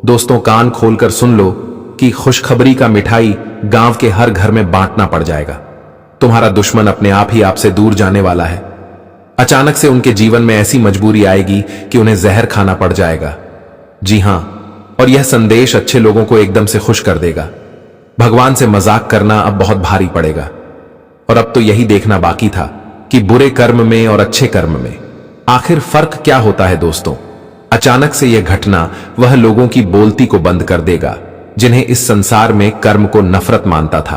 दोस्तों, कान खोलकर सुन लो कि खुशखबरी का मिठाई गांव के हर घर में बांटना पड़ जाएगा। तुम्हारा दुश्मन अपने आप ही आपसे दूर जाने वाला है। अचानक से उनके जीवन में ऐसी मजबूरी आएगी कि उन्हें जहर खाना पड़ जाएगा। जी हां, और यह संदेश अच्छे लोगों को एकदम से खुश कर देगा। भगवान से मजाक करना अब बहुत भारी पड़ेगा। और अब तो यही देखना बाकी था कि बुरे कर्म में और अच्छे कर्म में आखिर फर्क क्या होता है। दोस्तों, अचानक से यह घटना वह लोगों की बोलती को बंद कर देगा जिन्हें इस संसार में कर्म को नफरत मानता था।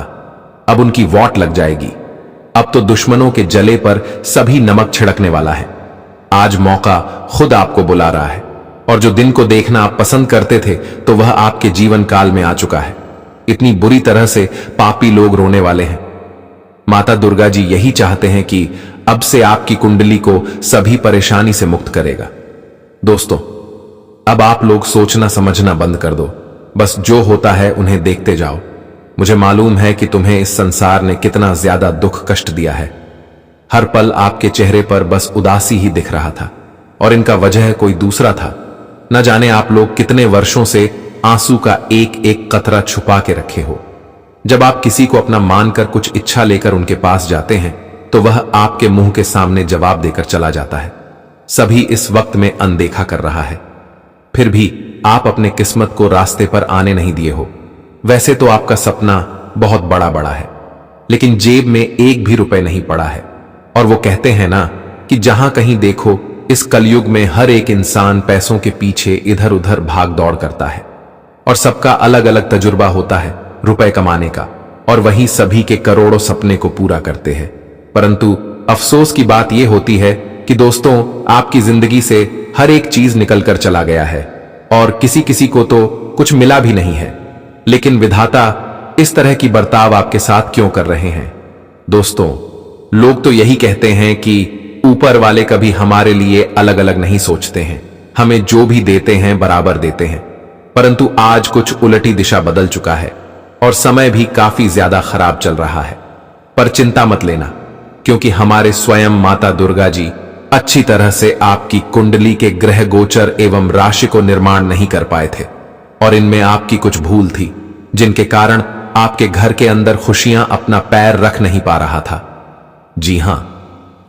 अब उनकी वॉट लग जाएगी। अब तो दुश्मनों के जले पर सभी नमक छिड़कने वाला है। आज मौका खुद आपको बुला रहा है, और जो दिन को देखना आप पसंद करते थे तो वह आपके जीवन काल में आ चुका है। इतनी बुरी तरह से पापी लोग रोने वाले हैं। माता दुर्गा जी यही चाहते हैं कि अब से आपकी कुंडली को सभी परेशानी से मुक्त करेगा। दोस्तों, अब आप लोग सोचना समझना बंद कर दो। बस जो होता है उन्हें देखते जाओ। मुझे मालूम है कि तुम्हें इस संसार ने कितना ज्यादा दुख कष्ट दिया है। हर पल आपके चेहरे पर बस उदासी ही दिख रहा था, और इनका वजह कोई दूसरा था। न जाने आप लोग कितने वर्षों से आंसू का एक एक कतरा छुपा के रखे हो। जब आप किसी को अपना मानकर कुछ इच्छा लेकर उनके पास जाते हैं तो वह आपके मुंह के सामने जवाब देकर चला जाता है। सभी इस वक्त में अनदेखा कर रहा है। फिर भी आप अपने किस्मत को रास्ते पर आने नहीं दिए हो। वैसे तो आपका सपना बहुत बड़ा बड़ा है, लेकिन जेब में एक भी रुपए नहीं पड़ा है। और वो कहते हैं ना कि जहां कहीं देखो इस कलयुग में हर एक इंसान पैसों के पीछे इधर उधर भाग दौड़ करता है, और सबका अलग अलग तजुर्बा होता है रुपए कमाने का, और वहीं सभी के करोड़ों सपने को पूरा करते हैं। परंतु अफसोस की बात यह होती है कि दोस्तों, आपकी जिंदगी से हर एक चीज निकल कर चला गया है, और किसी किसी को तो कुछ मिला भी नहीं है। लेकिन विधाता इस तरह की बर्ताव आपके साथ क्यों कर रहे हैं? दोस्तों, लोग तो यही कहते हैं कि ऊपर वाले कभी हमारे लिए अलग अलग नहीं सोचते हैं, हमें जो भी देते हैं बराबर देते हैं। परंतु आज कुछ उलटी दिशा बदल चुका है, और समय भी काफी ज्यादा खराब चल रहा है। पर चिंता मत लेना, क्योंकि हमारे स्वयं माता दुर्गा जी अच्छी तरह से आपकी कुंडली के ग्रह गोचर एवं राशि को निर्माण नहीं कर पाए थे, और इनमें आपकी कुछ भूल थी, जिनके कारण आपके घर के अंदर खुशियां अपना पैर रख नहीं पा रहा था। जी हां,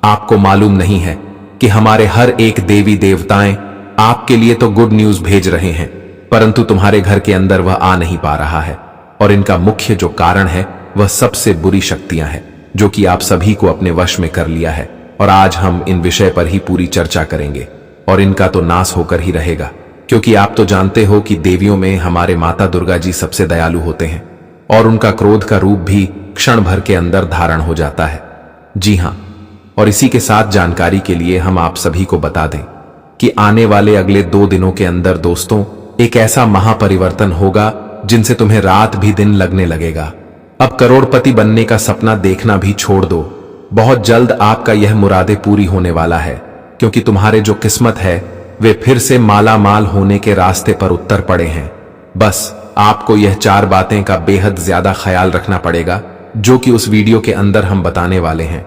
आपको मालूम नहीं है कि हमारे हर एक देवी देवताएं आपके लिए तो गुड न्यूज भेज रहे हैं, परंतु तुम्हारे घर के अंदर वह आ नहीं पा रहा है। और इनका मुख्य जो कारण है वह सबसे बुरी शक्तियां हैं, जो कि आप सभी को अपने वश में कर लिया है। और आज हम इन विषय पर ही पूरी चर्चा करेंगे, और इनका तो नाश होकर ही रहेगा, क्योंकि आप तो जानते हो कि देवियों में हमारे माता दुर्गा जी सबसे दयालु होते हैं, और उनका क्रोध का रूप भी क्षण भर के अंदर धारण हो जाता है। जी हां, और इसी के साथ जानकारी के लिए हम आप सभी को बता दें कि आने वाले अगले 2 दिनों के अंदर दोस्तों एक ऐसा महापरिवर्तन होगा जिनसे तुम्हें रात भी दिन लगने लगेगा। अब करोड़पति बनने का सपना देखना भी छोड़ दो। बहुत जल्द आपका यह मुरादे पूरी होने वाला है, क्योंकि तुम्हारे जो किस्मत है वे फिर से माला माल होने के रास्ते पर उतर पड़े हैं। बस आपको यह 4 बातें का बेहद ज्यादा ख्याल रखना पड़ेगा, जो कि उस वीडियो के अंदर हम बताने वाले हैं।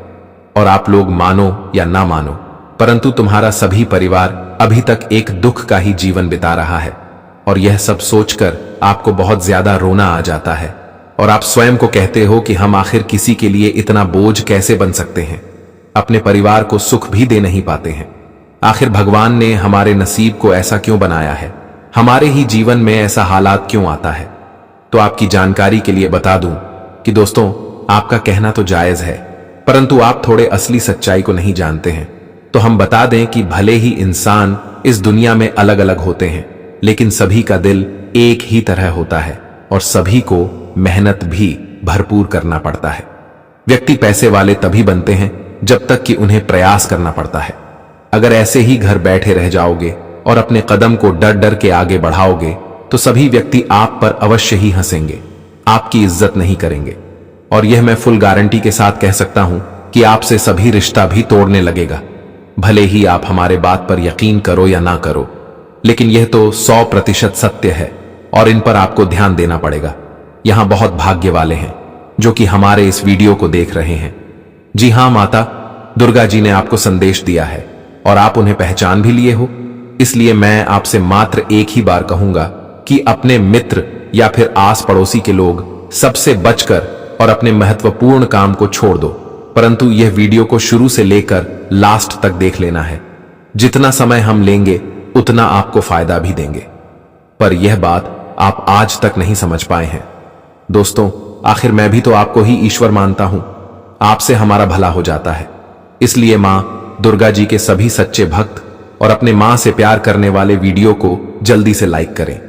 और आप लोग मानो या ना मानो, परंतु तुम्हारा सभी परिवार अभी तक एक दुख का ही जीवन बिता रहा है, और यह सब सोचकर आपको बहुत ज्यादा रोना आ जाता है, और आप स्वयं को कहते हो कि हम आखिर किसी के लिए इतना बोझ कैसे बन सकते हैं, अपने परिवार को सुख भी दे नहीं पाते हैं। आखिर भगवान ने हमारे नसीब को ऐसा क्यों बनाया है, हमारे ही जीवन में ऐसा हालात क्यों आता है? तो आपकी जानकारी के लिए बता दूं कि दोस्तों, आपका कहना तो जायज है, परंतु आप थोड़े असली सच्चाई को नहीं जानते हैं। तो हम बता दें कि भले ही इंसान इस दुनिया में अलग अलग होते हैं, लेकिन सभी का दिल एक ही तरह होता है, और सभी को मेहनत भी भरपूर करना पड़ता है। व्यक्ति पैसे वाले तभी बनते हैं जब तक कि उन्हें प्रयास करना पड़ता है। अगर ऐसे ही घर बैठे रह जाओगे और अपने कदम को डर डर के आगे बढ़ाओगे तो सभी व्यक्ति आप पर अवश्य ही हंसेंगे, आपकी इज्जत नहीं करेंगे। और यह मैं फुल गारंटी के साथ कह सकता हूं कि आपसे सभी रिश्ता भी तोड़ने लगेगा। भले ही आप हमारे बात पर यकीन करो या ना करो, लेकिन यह तो 100% सत्य है, और इन पर आपको ध्यान देना पड़ेगा। यहां बहुत भाग्य वाले हैं जो कि हमारे इस वीडियो को देख रहे हैं। जी हां, माता दुर्गा जी ने आपको संदेश दिया है, और आप उन्हें पहचान भी लिए हो। इसलिए मैं आपसे मात्र एक ही बार कहूंगा कि अपने मित्र या फिर आस पड़ोसी के लोग सबसे बचकर और अपने महत्वपूर्ण काम को छोड़ दो, परंतु यह वीडियो को शुरू से लेकर लास्ट तक देख लेना है। जितना समय हम लेंगे उतना आपको फायदा भी देंगे, पर यह बात आप आज तक नहीं समझ पाए हैं। दोस्तों, आखिर मैं भी तो आपको ही ईश्वर मानता हूं, आपसे हमारा भला हो जाता है। इसलिए मां दुर्गा जी के सभी सच्चे भक्त और अपने मां से प्यार करने वाले वीडियो को जल्दी से लाइक करें,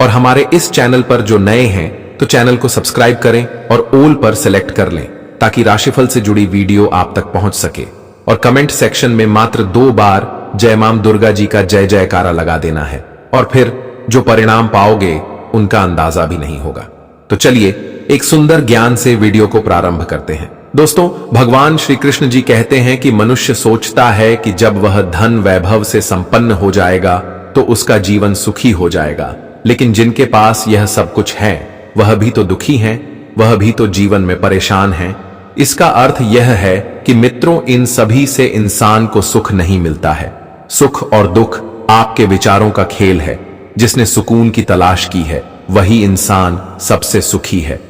और हमारे इस चैनल पर जो नए हैं तो चैनल को सब्सक्राइब करें और ऑल पर सेलेक्ट कर लें, ताकि राशिफल से जुड़ी वीडियो आप तक पहुंच सके। और कमेंट सेक्शन में मात्र 2 बार जय मां दुर्गा जी का जय जयकारा लगा देना है, और फिर जो परिणाम पाओगे उनका अंदाजा भी नहीं होगा। तो चलिए एक सुंदर ज्ञान से वीडियो को प्रारंभ करते हैं। दोस्तों, भगवान श्री कृष्ण जी कहते हैं कि मनुष्य सोचता है कि जब वह धन वैभव से संपन्न हो जाएगा तो उसका जीवन सुखी हो जाएगा, लेकिन जिनके पास यह सब कुछ है वह भी तो दुखी हैं, वह भी तो जीवन में परेशान हैं। इसका अर्थ यह है कि मित्रों, इन सभी से इंसान को सुख नहीं मिलता है। सुख और दुख आपके विचारों का खेल है। जिसने सुकून की तलाश की है वही इंसान सबसे सुखी है।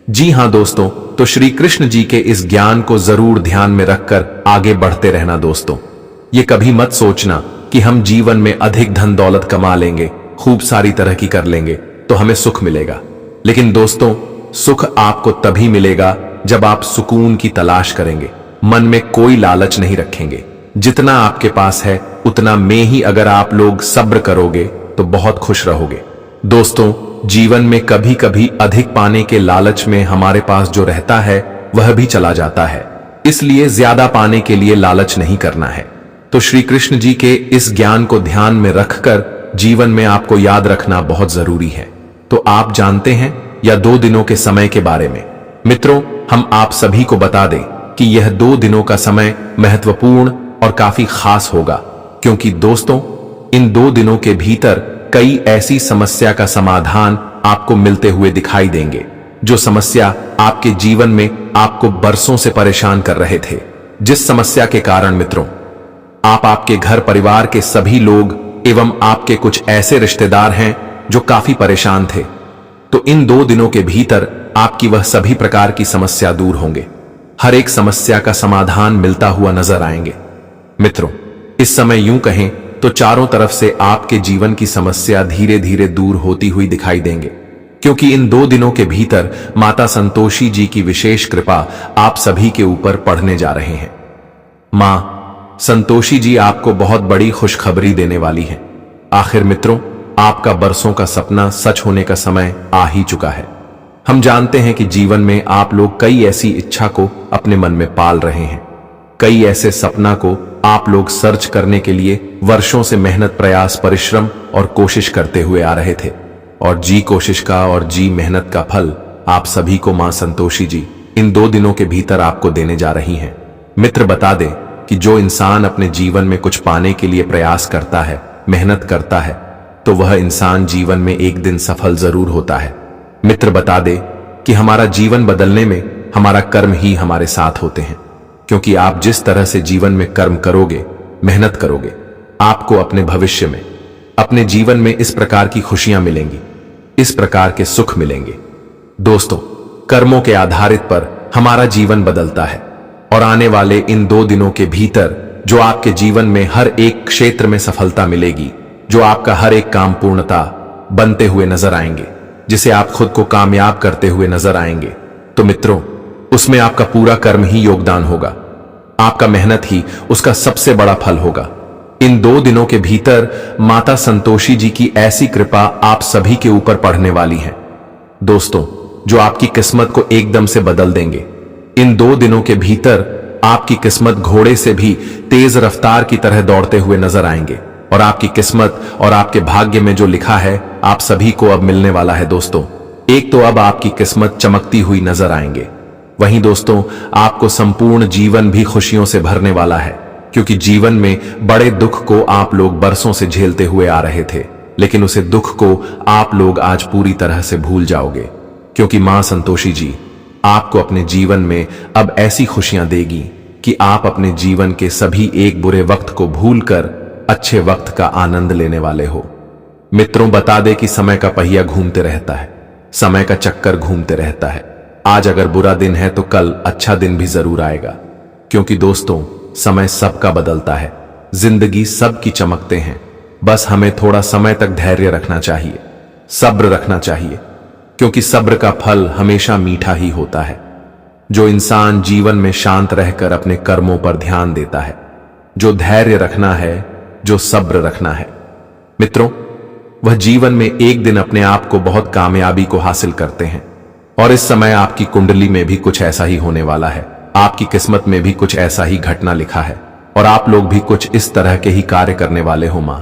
जी हां दोस्तों, तो श्री कृष्ण जी के इस ज्ञान को जरूर ध्यान में रखकर आगे बढ़ते रहना। दोस्तों, ये कभी मत सोचना कि हम जीवन में अधिक धन दौलत कमा लेंगे, खूब सारी तरक्की कर लेंगे तो हमें सुख मिलेगा। लेकिन दोस्तों, सुख आपको तभी मिलेगा जब आप सुकून की तलाश करेंगे, मन में कोई लालच नहीं रखेंगे। जितना आपके पास है उतना में ही अगर आप लोग सब्र करोगे तो बहुत खुश रहोगे। दोस्तों, जीवन में कभी कभी अधिक पाने के लालच में हमारे पास जो रहता है वह भी चला जाता है, इसलिए ज्यादा पाने के लिए लालच नहीं करना है। तो श्री कृष्ण जी के इस ज्ञान को ध्यान में रखकर जीवन में आपको याद रखना बहुत जरूरी है। तो आप जानते हैं या 2 दिनों के समय के बारे में? मित्रों, हम आप सभी को बता दें कि यह 2 दिनों का समय महत्वपूर्ण और काफी खास होगा, क्योंकि दोस्तों, इन 2 दिनों के भीतर कई ऐसी समस्या का समाधान आपको मिलते हुए दिखाई देंगे, जो समस्या आपके जीवन में आपको बरसों से परेशान कर रहे थे। जिस समस्या के कारण मित्रों आप, आपके घर परिवार के सभी लोग एवं आपके कुछ ऐसे रिश्तेदार हैं जो काफी परेशान थे, तो इन 2 दिनों के भीतर आपकी वह सभी प्रकार की समस्या दूर होंगे। हर एक समस्या का समाधान मिलता हुआ नजर आएंगे। मित्रों, इस समय यूं कहें तो चारों तरफ से आपके जीवन की समस्या धीरे धीरे दूर होती हुई दिखाई देंगे, क्योंकि इन 2 दिनों के भीतर माता संतोषी जी की विशेष कृपा आप सभी के ऊपर पड़ने जा रहे हैं। मां संतोषी जी आपको बहुत बड़ी खुशखबरी देने वाली हैं। आखिर मित्रों, आपका बरसों का सपना सच होने का समय आ ही चुका है। हम जानते हैं कि जीवन में आप लोग कई ऐसी इच्छा को अपने मन में पाल रहे हैं, कई ऐसे सपना को आप लोग सर्च करने के लिए वर्षों से मेहनत, प्रयास, परिश्रम और कोशिश करते हुए आ रहे थे, और जी कोशिश का और जी मेहनत का फल आप सभी को मां संतोषी जी इन 2 दिनों के भीतर आपको देने जा रही हैं। मित्र, बता दें कि जो इंसान अपने जीवन में कुछ पाने के लिए प्रयास करता है, मेहनत करता है, तो वह इंसान जीवन में एक दिन सफल जरूर होता है। मित्र, बता दे कि हमारा जीवन बदलने में हमारा कर्म ही हमारे साथ होते हैं, क्योंकि आप जिस तरह से जीवन में कर्म करोगे, मेहनत करोगे, आपको अपने भविष्य में, अपने जीवन में इस प्रकार की खुशियां मिलेंगी, इस प्रकार के सुख मिलेंगे। दोस्तों, कर्मों के आधारित पर हमारा जीवन बदलता है, और आने वाले इन 2 दिनों के भीतर जो आपके जीवन में हर एक क्षेत्र में सफलता मिलेगी, जो आपका हर एक काम पूर्णता बनते हुए नजर आएंगे, जिसे आप खुद को कामयाब करते हुए नजर आएंगे, तो मित्रों, उसमें आपका पूरा कर्म ही योगदान होगा, आपका मेहनत ही उसका सबसे बड़ा फल होगा। इन 2 दिनों के भीतर माता संतोषी जी की ऐसी कृपा आप सभी के ऊपर पड़ने वाली है दोस्तों, जो आपकी किस्मत को एकदम से बदल देंगे। इन 2 दिनों के भीतर आपकी किस्मत घोड़े से भी तेज रफ्तार की तरह दौड़ते हुए नजर आएंगे, और आपकी किस्मत और आपके भाग्य में जो लिखा है आप सभी को अब मिलने वाला है। दोस्तों, एक तो अब आपकी किस्मत चमकती हुई नजर आएंगे, वहीं दोस्तों आपको संपूर्ण जीवन भी खुशियों से भरने वाला है, क्योंकि जीवन में बड़े दुख को आप लोग बरसों से झेलते हुए आ रहे थे, लेकिन उसे दुख को आप लोग आज पूरी तरह से भूल जाओगे, क्योंकि मां संतोषी जी आपको अपने जीवन में अब ऐसी खुशियां देगी कि आप अपने जीवन के सभी एक बुरे वक्त को भूलकर अच्छे वक्त का आनंद लेने वाले हो। मित्रों, बता दे कि समय का पहिया घूमते रहता है, समय का चक्कर घूमते रहता है। आज अगर बुरा दिन है तो कल अच्छा दिन भी जरूर आएगा, क्योंकि दोस्तों समय सबका बदलता है, जिंदगी सबकी चमकते हैं। बस हमें थोड़ा समय तक धैर्य रखना चाहिए, सब्र रखना चाहिए, क्योंकि सब्र का फल हमेशा मीठा ही होता है। जो इंसान जीवन में शांत रहकर अपने कर्मों पर ध्यान देता है, जो धैर्य रखना है, जो सब्र रखना है, मित्रों, वह जीवन में एक दिन अपने आप को बहुत कामयाबी को हासिल करते हैं। और इस समय आपकी कुंडली में भी कुछ ऐसा ही होने वाला है, आपकी किस्मत में भी कुछ ऐसा ही घटना लिखा है, और आप लोग भी कुछ इस तरह के ही कार्य करने वाले हो। मां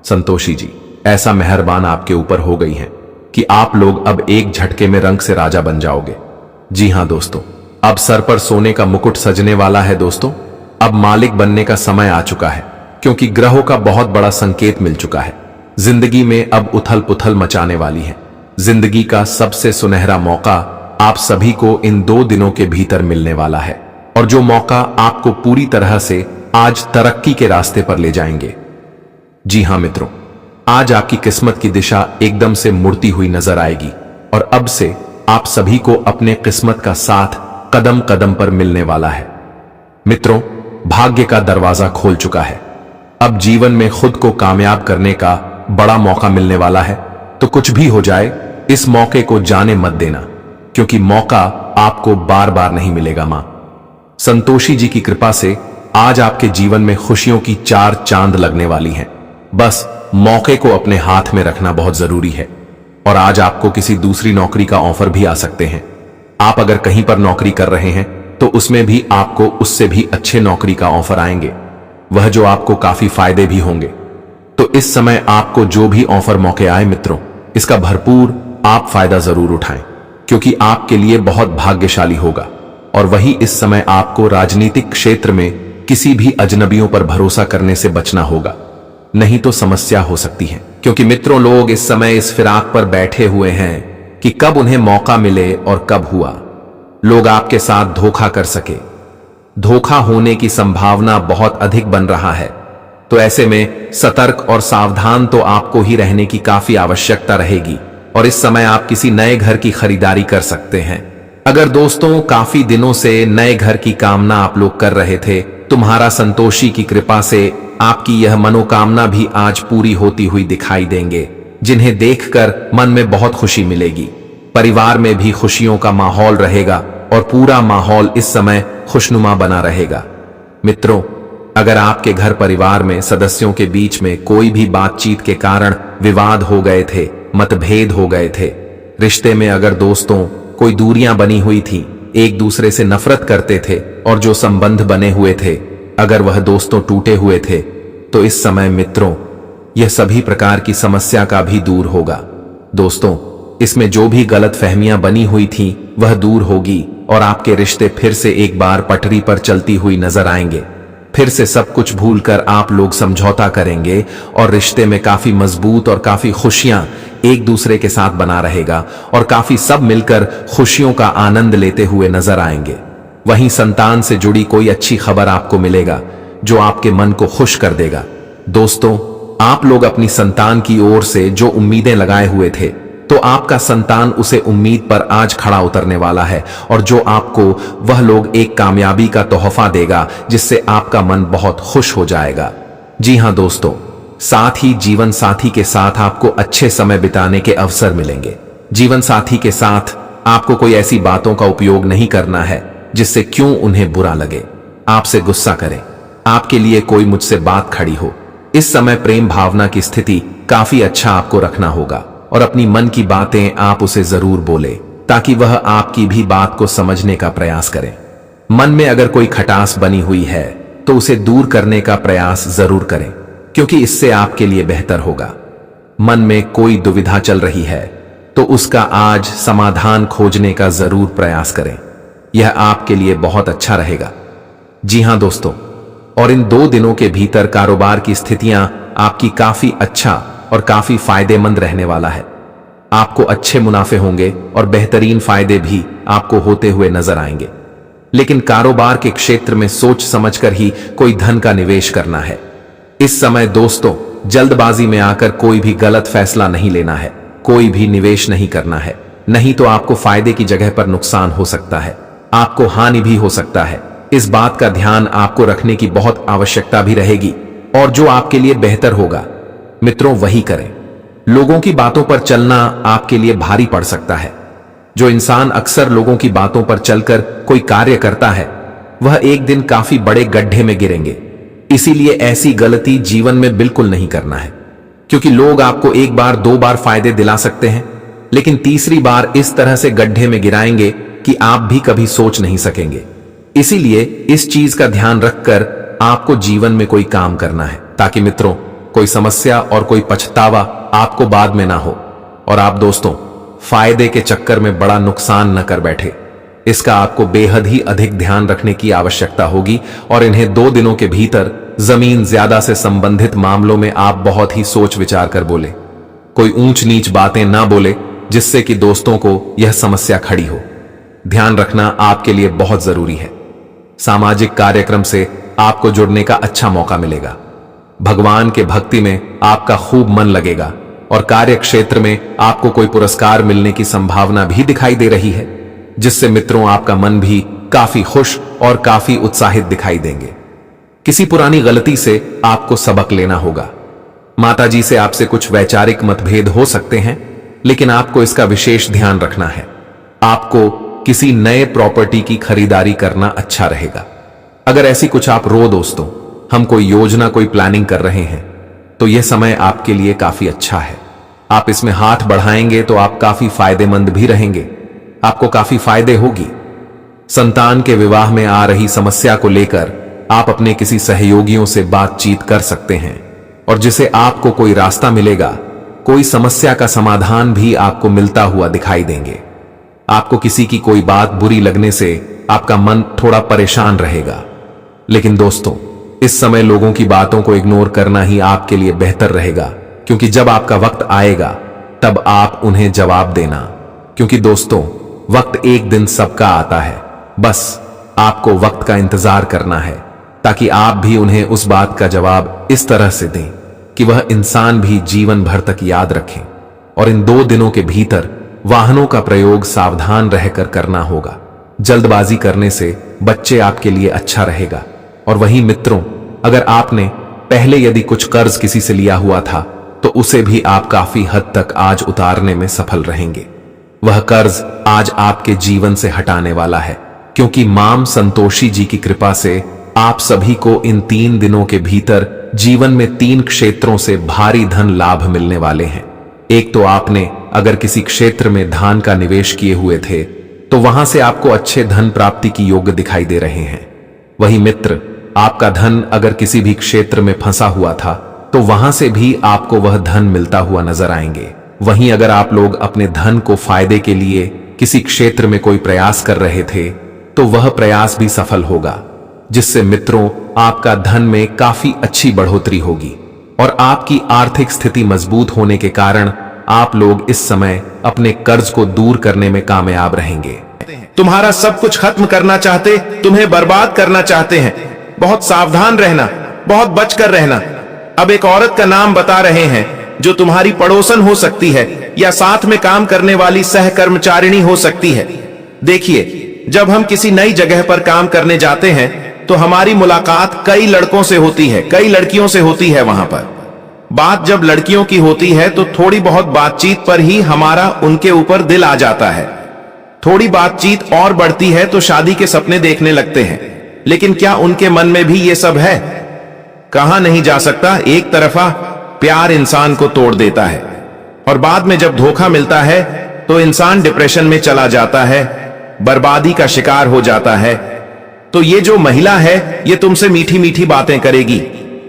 संतोषी जी ऐसा मेहरबान आपके ऊपर हो गई हैं कि आप लोग अब एक झटके में रंग से राजा बन जाओगे। जी हां दोस्तों, अब सर पर सोने का मुकुट सजने वाला है। दोस्तों, अब मालिक बनने का समय आ चुका है, क्योंकि ग्रहों का बहुत बड़ा संकेत मिल चुका है। जिंदगी में अब उथल पुथल मचाने वाली है। जिंदगी का सबसे सुनहरा मौका आप सभी को इन 2 दिनों के भीतर मिलने वाला है, और जो मौका आपको पूरी तरह से आज तरक्की के रास्ते पर ले जाएंगे। जी हां मित्रों, आज आपकी किस्मत की दिशा एकदम से मुड़ती हुई नजर आएगी, और अब से आप सभी को अपने किस्मत का साथ कदम कदम पर मिलने वाला है। मित्रों, भाग्य का दरवाजा खोल चुका है। अब जीवन में खुद को कामयाब करने का बड़ा मौका मिलने वाला है। तो कुछ भी हो जाए, इस मौके को जाने मत देना, क्योंकि मौका आपको बार बार नहीं मिलेगा। मां संतोषी जी की कृपा से आज आपके जीवन में खुशियों की 4 चांद लगने वाली हैं। बस मौके को अपने हाथ में रखना बहुत जरूरी है। और आज आपको किसी दूसरी नौकरी का ऑफर भी आ सकते हैं। आप अगर कहीं पर नौकरी कर रहे हैं तो उसमें भी आपको उससे भी अच्छे नौकरी का ऑफर आएंगे, वह जो आपको काफी फायदे भी होंगे। तो इस समय आपको जो भी ऑफर मौके आए मित्रों, इसका भरपूर आप फायदा जरूर उठाएं, क्योंकि आपके लिए बहुत भाग्यशाली होगा। और वही इस समय आपको राजनीतिक क्षेत्र में किसी भी अजनबियों पर भरोसा करने से बचना होगा, नहीं तो समस्या हो सकती है। क्योंकि मित्रों, लोग इस समय इस फिराक पर बैठे हुए हैं कि कब उन्हें मौका मिले और कब हुआ लोग आपके साथ धोखा कर सके। धोखा होने की संभावना बहुत अधिक बन रहा है। तो ऐसे में सतर्क और सावधान तो आपको ही रहने की काफी आवश्यकता रहेगी। और इस समय आप किसी नए घर की खरीदारी कर सकते हैं। अगर दोस्तों काफी दिनों से नए घर की कामना आप लोग कर रहे थे, तुम्हारा संतोषी की कृपा से आपकी यह मनोकामना भी आज पूरी होती हुई दिखाई देंगे, जिन्हें देखकर मन में बहुत खुशी मिलेगी। परिवार में भी खुशियों का माहौल रहेगा और पूरा माहौल इस समय खुशनुमा बना रहेगा। मित्रों, अगर आपके घर परिवार में सदस्यों के बीच में कोई भी बातचीत के कारण विवाद हो गए थे, मतभेद हो गए थे, रिश्ते में अगर दोस्तों कोई दूरियां बनी हुई थी, एक दूसरे से नफरत करते थे, और जो संबंध बने हुए थे अगर वह दोस्तों टूटे हुए थे, तो इस समय मित्रों यह सभी प्रकार की समस्या का भी दूर होगा। दोस्तों, इसमें जो भी गलत फहमियां बनी हुई थी वह दूर होगी, और आपके रिश्ते फिर से एक बार पटरी पर चलती हुई नजर आएंगे। फिर से सब कुछ भूलकर आप लोग समझौता करेंगे, और रिश्ते में काफी मजबूत और काफी खुशियां एक दूसरे के साथ बना रहेगा, और काफी सब मिलकर खुशियों का आनंद लेते हुए नजर आएंगे। वहीं संतान से जुड़ी कोई अच्छी खबर आपको मिलेगा जो आपके मन को खुश कर देगा। दोस्तों, आप लोग अपनी संतान की ओर से जो उम्मीदें लगाए हुए थे, तो आपका संतान उसे उम्मीद पर आज खड़ा उतरने वाला है, और जो आपको वह लोग एक कामयाबी का तोहफा देगा, जिससे आपका मन बहुत खुश हो जाएगा। जी हां दोस्तों, साथ ही जीवन साथी के साथ आपको अच्छे समय बिताने के अवसर मिलेंगे। जीवन साथी के साथ आपको कोई ऐसी बातों का उपयोग नहीं करना है जिससे क्यों उन्हें बुरा लगे, आपसे गुस्सा करें, आपके लिए कोई मुझसे बात खड़ी हो। इस समय प्रेम भावना की स्थिति काफी अच्छा आपको रखना होगा, और अपनी मन की बातें आप उसे जरूर बोले, ताकि वह आपकी भी बात को समझने का प्रयास करे। मन में अगर कोई खटास बनी हुई है तो उसे दूर करने का प्रयास जरूर करें, क्योंकि इससे आपके लिए बेहतर होगा। मन में कोई दुविधा चल रही है तो उसका आज समाधान खोजने का जरूर प्रयास करें, यह आपके लिए बहुत अच्छा रहेगा। जी हां दोस्तों, और इन 2 दिनों के भीतर कारोबार की स्थितियां आपकी काफी अच्छा और काफी फायदेमंद रहने वाला है। आपको अच्छे मुनाफे होंगे और बेहतरीन फायदे भी आपको होते हुए नजर आएंगे। लेकिन कारोबार के क्षेत्र में सोच समझकर ही कोई धन का निवेश करना है। इस समय दोस्तों जल्दबाजी में आकर कोई भी गलत फैसला नहीं लेना है, कोई भी निवेश नहीं करना है, नहीं तो आपको फायदे की जगह पर नुकसान हो सकता है, आपको हानि भी हो सकता है। इस बात का ध्यान आपको रखने की बहुत आवश्यकता भी रहेगी और जो आपके लिए बेहतर होगा मित्रों वही करें। लोगों की बातों पर चलना आपके लिए भारी पड़ सकता है। जो इंसान अक्सर लोगों की बातों पर चलकर कोई कार्य करता है वह एक दिन काफी बड़े गड्ढे में गिरेंगे। इसीलिए ऐसी गलती जीवन में बिल्कुल नहीं करना है, क्योंकि लोग आपको एक बार दो बार फायदे दिला सकते हैं, लेकिन तीसरी बार इस तरह से गड्ढे में गिराएंगे कि आप भी कभी सोच नहीं सकेंगे। इसीलिए इस चीज का ध्यान रखकर आपको जीवन में कोई काम करना है, ताकि मित्रों कोई समस्या और कोई पछतावा आपको बाद में ना हो और आप दोस्तों फायदे के चक्कर में बड़ा नुकसान न कर बैठे। इसका आपको बेहद ही अधिक ध्यान रखने की आवश्यकता होगी और इन्हें 2 दिनों के भीतर जमीन ज्यादा से संबंधित मामलों में आप बहुत ही सोच विचार कर बोले। कोई ऊंच नीच बातें ना बोले जिससे कि दोस्तों को यह समस्या खड़ी हो। ध्यान रखना आपके लिए बहुत जरूरी है। सामाजिक कार्यक्रम से आपको जुड़ने का अच्छा मौका मिलेगा। भगवान के भक्ति में आपका खूब मन लगेगा और कार्य क्षेत्र में आपको कोई पुरस्कार मिलने की संभावना भी दिखाई दे रही है, जिससे मित्रों आपका मन भी काफी खुश और काफी उत्साहित दिखाई देंगे। किसी पुरानी गलती से आपको सबक लेना होगा। माताजी से आपसे कुछ वैचारिक मतभेद हो सकते हैं, लेकिन आपको इसका विशेष ध्यान रखना है। आपको किसी नए प्रॉपर्टी की खरीदारी करना अच्छा रहेगा। अगर ऐसी कुछ आप दोस्तों हम कोई योजना कोई प्लानिंग कर रहे हैं तो यह समय आपके लिए काफी अच्छा है। आप इसमें हाथ बढ़ाएंगे तो आप काफी फायदेमंद भी रहेंगे, आपको काफी फायदे होगी। संतान के विवाह में आ रही समस्या को लेकर आप अपने किसी सहयोगियों से बातचीत कर सकते हैं और जिसे आपको कोई रास्ता मिलेगा, कोई समस्या का समाधान भी आपको मिलता हुआ दिखाई देंगे। आपको किसी की कोई बात बुरी लगने से आपका मन थोड़ा परेशान रहेगा, लेकिन दोस्तों इस समय लोगों की बातों को इग्नोर करना ही आपके लिए बेहतर रहेगा, क्योंकि जब आपका वक्त आएगा तब आप उन्हें जवाब देना। क्योंकि दोस्तों वक्त एक दिन सबका आता है, बस आपको वक्त का इंतजार करना है ताकि आप भी उन्हें उस बात का जवाब इस तरह से दें कि वह इंसान भी जीवन भर तक याद रखें। और इन 2 दिनों के भीतर वाहनों का प्रयोग सावधान रहकर करना होगा। जल्दबाजी करने से बच्चे आपके लिए अच्छा रहेगा। और वहीं मित्रों अगर आपने पहले यदि कुछ कर्ज किसी से लिया हुआ था तो उसे भी आप काफी हद तक आज उतारने में सफल रहेंगे। वह कर्ज आज आपके जीवन से हटाने वाला है, क्योंकि मां संतोषी जी की कृपा से आप सभी को इन 3 दिनों के भीतर जीवन में 3 क्षेत्रों से भारी धन लाभ मिलने वाले हैं। एक तो आपने अगर किसी क्षेत्र में धन का निवेश किए हुए थे तो वहां से आपको अच्छे धन प्राप्ति की योग दिखाई दे रहे हैं। वही मित्र आपका धन अगर किसी भी क्षेत्र में फंसा हुआ था तो वहां से भी आपको वह धन मिलता हुआ नजर आएंगे। वहीं अगर आप लोग अपने धन को फायदे के लिए किसी क्षेत्र में कोई प्रयास कर रहे थे तो वह प्रयास भी सफल होगा, जिससे मित्रों आपका धन में काफी अच्छी बढ़ोतरी होगी और आपकी आर्थिक स्थिति मजबूत होने के कारण आप लोग इस समय अपने कर्ज को दूर करने में कामयाब रहेंगे। तुम्हारा सब कुछ खत्म करना चाहते, तुम्हें बर्बाद करना चाहते हैं। बहुत सावधान रहना, बहुत बचकर रहना। अब एक औरत का नाम बता रहे हैं जो तुम्हारी पड़ोसन हो सकती है या साथ में काम करने वाली सहकर्मचारिणी हो सकती है। देखिए, जब हम किसी नई जगह पर काम करने जाते हैं तो हमारी मुलाकात कई लड़कों से होती है, कई लड़कियों से होती है। वहां पर बात जब लड़कियों की होती है तो थोड़ी बहुत बातचीत पर ही हमारा उनके ऊपर दिल आ जाता है। थोड़ी बातचीत और बढ़ती है तो शादी के सपने देखने लगते हैं। लेकिन क्या उनके मन में भी ये सब है? कहां नहीं जा सकता। एक तरफा प्यार इंसान को तोड़ देता है और बाद में जब धोखा मिलता है तो इंसान डिप्रेशन में चला जाता है, बर्बादी का शिकार हो जाता है। तो ये जो महिला है ये तुमसे मीठी मीठी बातें करेगी,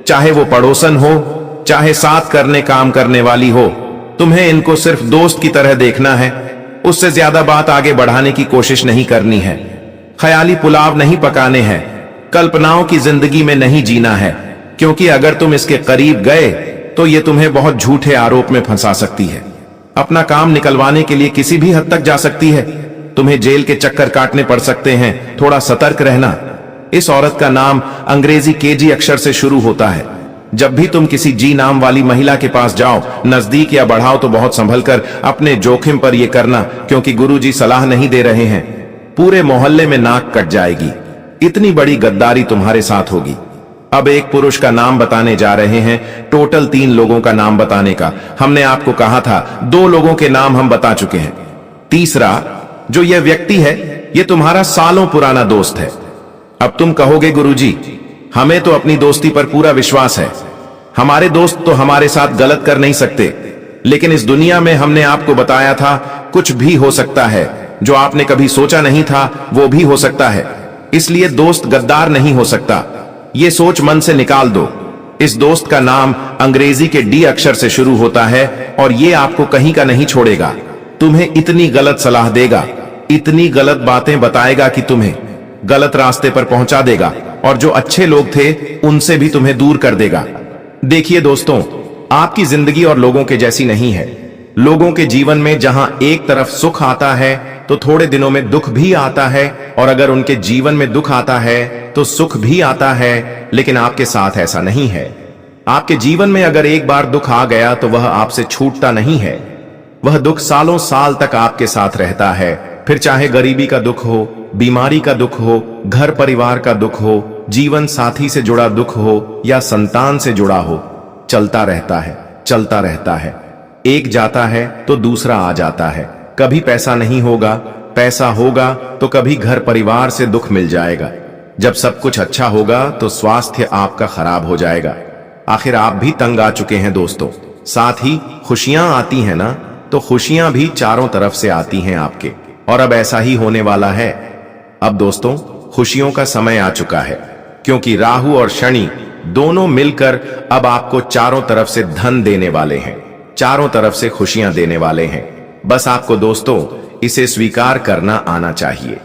चाहे वो पड़ोसन हो चाहे साथ करने काम करने वाली हो। तुम्हें इनको सिर्फ दोस्त की तरह देखना है, उससे ज्यादा बात आगे बढ़ाने की कोशिश नहीं करनी है। ख्याली पुलाव नहीं पकाने हैं, कल्पनाओं की जिंदगी में नहीं जीना है, क्योंकि अगर तुम इसके करीब गए तो ये तुम्हें बहुत झूठे आरोप में फंसा सकती है। अपना काम निकलवाने के लिए किसी भी हद तक जा सकती है। तुम्हें जेल के चक्कर काटने पड़ सकते हैं, थोड़ा सतर्क रहना। इस औरत का नाम अंग्रेजी केजी अक्षर से शुरू होता है। जब भी तुम किसी जी नाम वाली महिला के पास जाओ, नजदीक या बढ़ाओ तो बहुत संभल कर अपने जोखिम पर यह करना, क्योंकि गुरुजी सलाह नहीं दे रहे हैं। पूरे मोहल्ले में नाक कट जाएगी। इतनी बड़ी गद्दारी तुम्हारे साथ होगी। अब एक पुरुष का नाम बताने जा रहे हैं, टोटल 3 लोगों का नाम बताने का। हमने आपको कहा था 2 लोगों के नाम हम बता चुके हैं। तीसरा जो यह व्यक्ति है, यह तुम्हारा सालों पुराना दोस्त है। अब तुम कहोगे गुरुजी, हमें तो अपनी दोस्ती पर पूरा विश्वास है, हमारे दोस्त तो हमारे साथ गलत कर नहीं सकते। लेकिन इस दुनिया में हमने आपको बताया था कुछ भी हो सकता है, जो आपने कभी सोचा नहीं था वो भी हो सकता है। इसलिए दोस्त गद्दार नहीं हो सकता, ये सोच मन से निकाल दो। इस दोस्त का नाम अंग्रेजी के डी अक्षर से शुरू होता है और ये आपको कहीं का नहीं छोड़ेगा। तुम्हें इतनी गलत सलाह देगा, इतनी गलत बातें बताएगा कि तुम्हें गलत रास्ते पर पहुंचा देगा, और जो अच्छे लोग थे उनसे भी तुम्हें दूर कर देगा। देखिए दोस्तों, आपकी जिंदगी और लोगों के जैसी नहीं है। लोगों के जीवन में जहां एक तरफ सुख आता है तो थोड़े दिनों में दुख भी आता है, और अगर उनके जीवन में दुख आता है तो सुख भी आता है। लेकिन आपके साथ ऐसा नहीं है। आपके जीवन में अगर एक बार दुख आ गया तो वह आपसे छूटता नहीं है। वह दुख सालों साल तक आपके साथ रहता है। फिर चाहे गरीबी का दुख हो, बीमारी का दुख हो, घर परिवार का दुख हो, जीवन साथी से जुड़ा दुख हो या संतान से जुड़ा हो, चलता रहता है, चलता रहता है। एक जाता है तो दूसरा आ जाता है। कभी पैसा नहीं होगा, पैसा होगा तो कभी घर परिवार से दुख मिल जाएगा। जब सब कुछ अच्छा होगा तो स्वास्थ्य आपका खराब हो जाएगा। आखिर आप भी तंग आ चुके हैं दोस्तों। साथ ही खुशियां आती हैं ना, तो खुशियां भी चारों तरफ से आती हैं आपके, और अब ऐसा ही होने वाला है। अब दोस्तों, खुशियों का समय आ चुका है, क्योंकि राहु और शनि दोनों मिलकर अब आपको चारों तरफ से धन देने वाले हैं, चारों तरफ से खुशियां देने वाले हैं। बस आपको दोस्तों इसे स्वीकार करना आना चाहिए।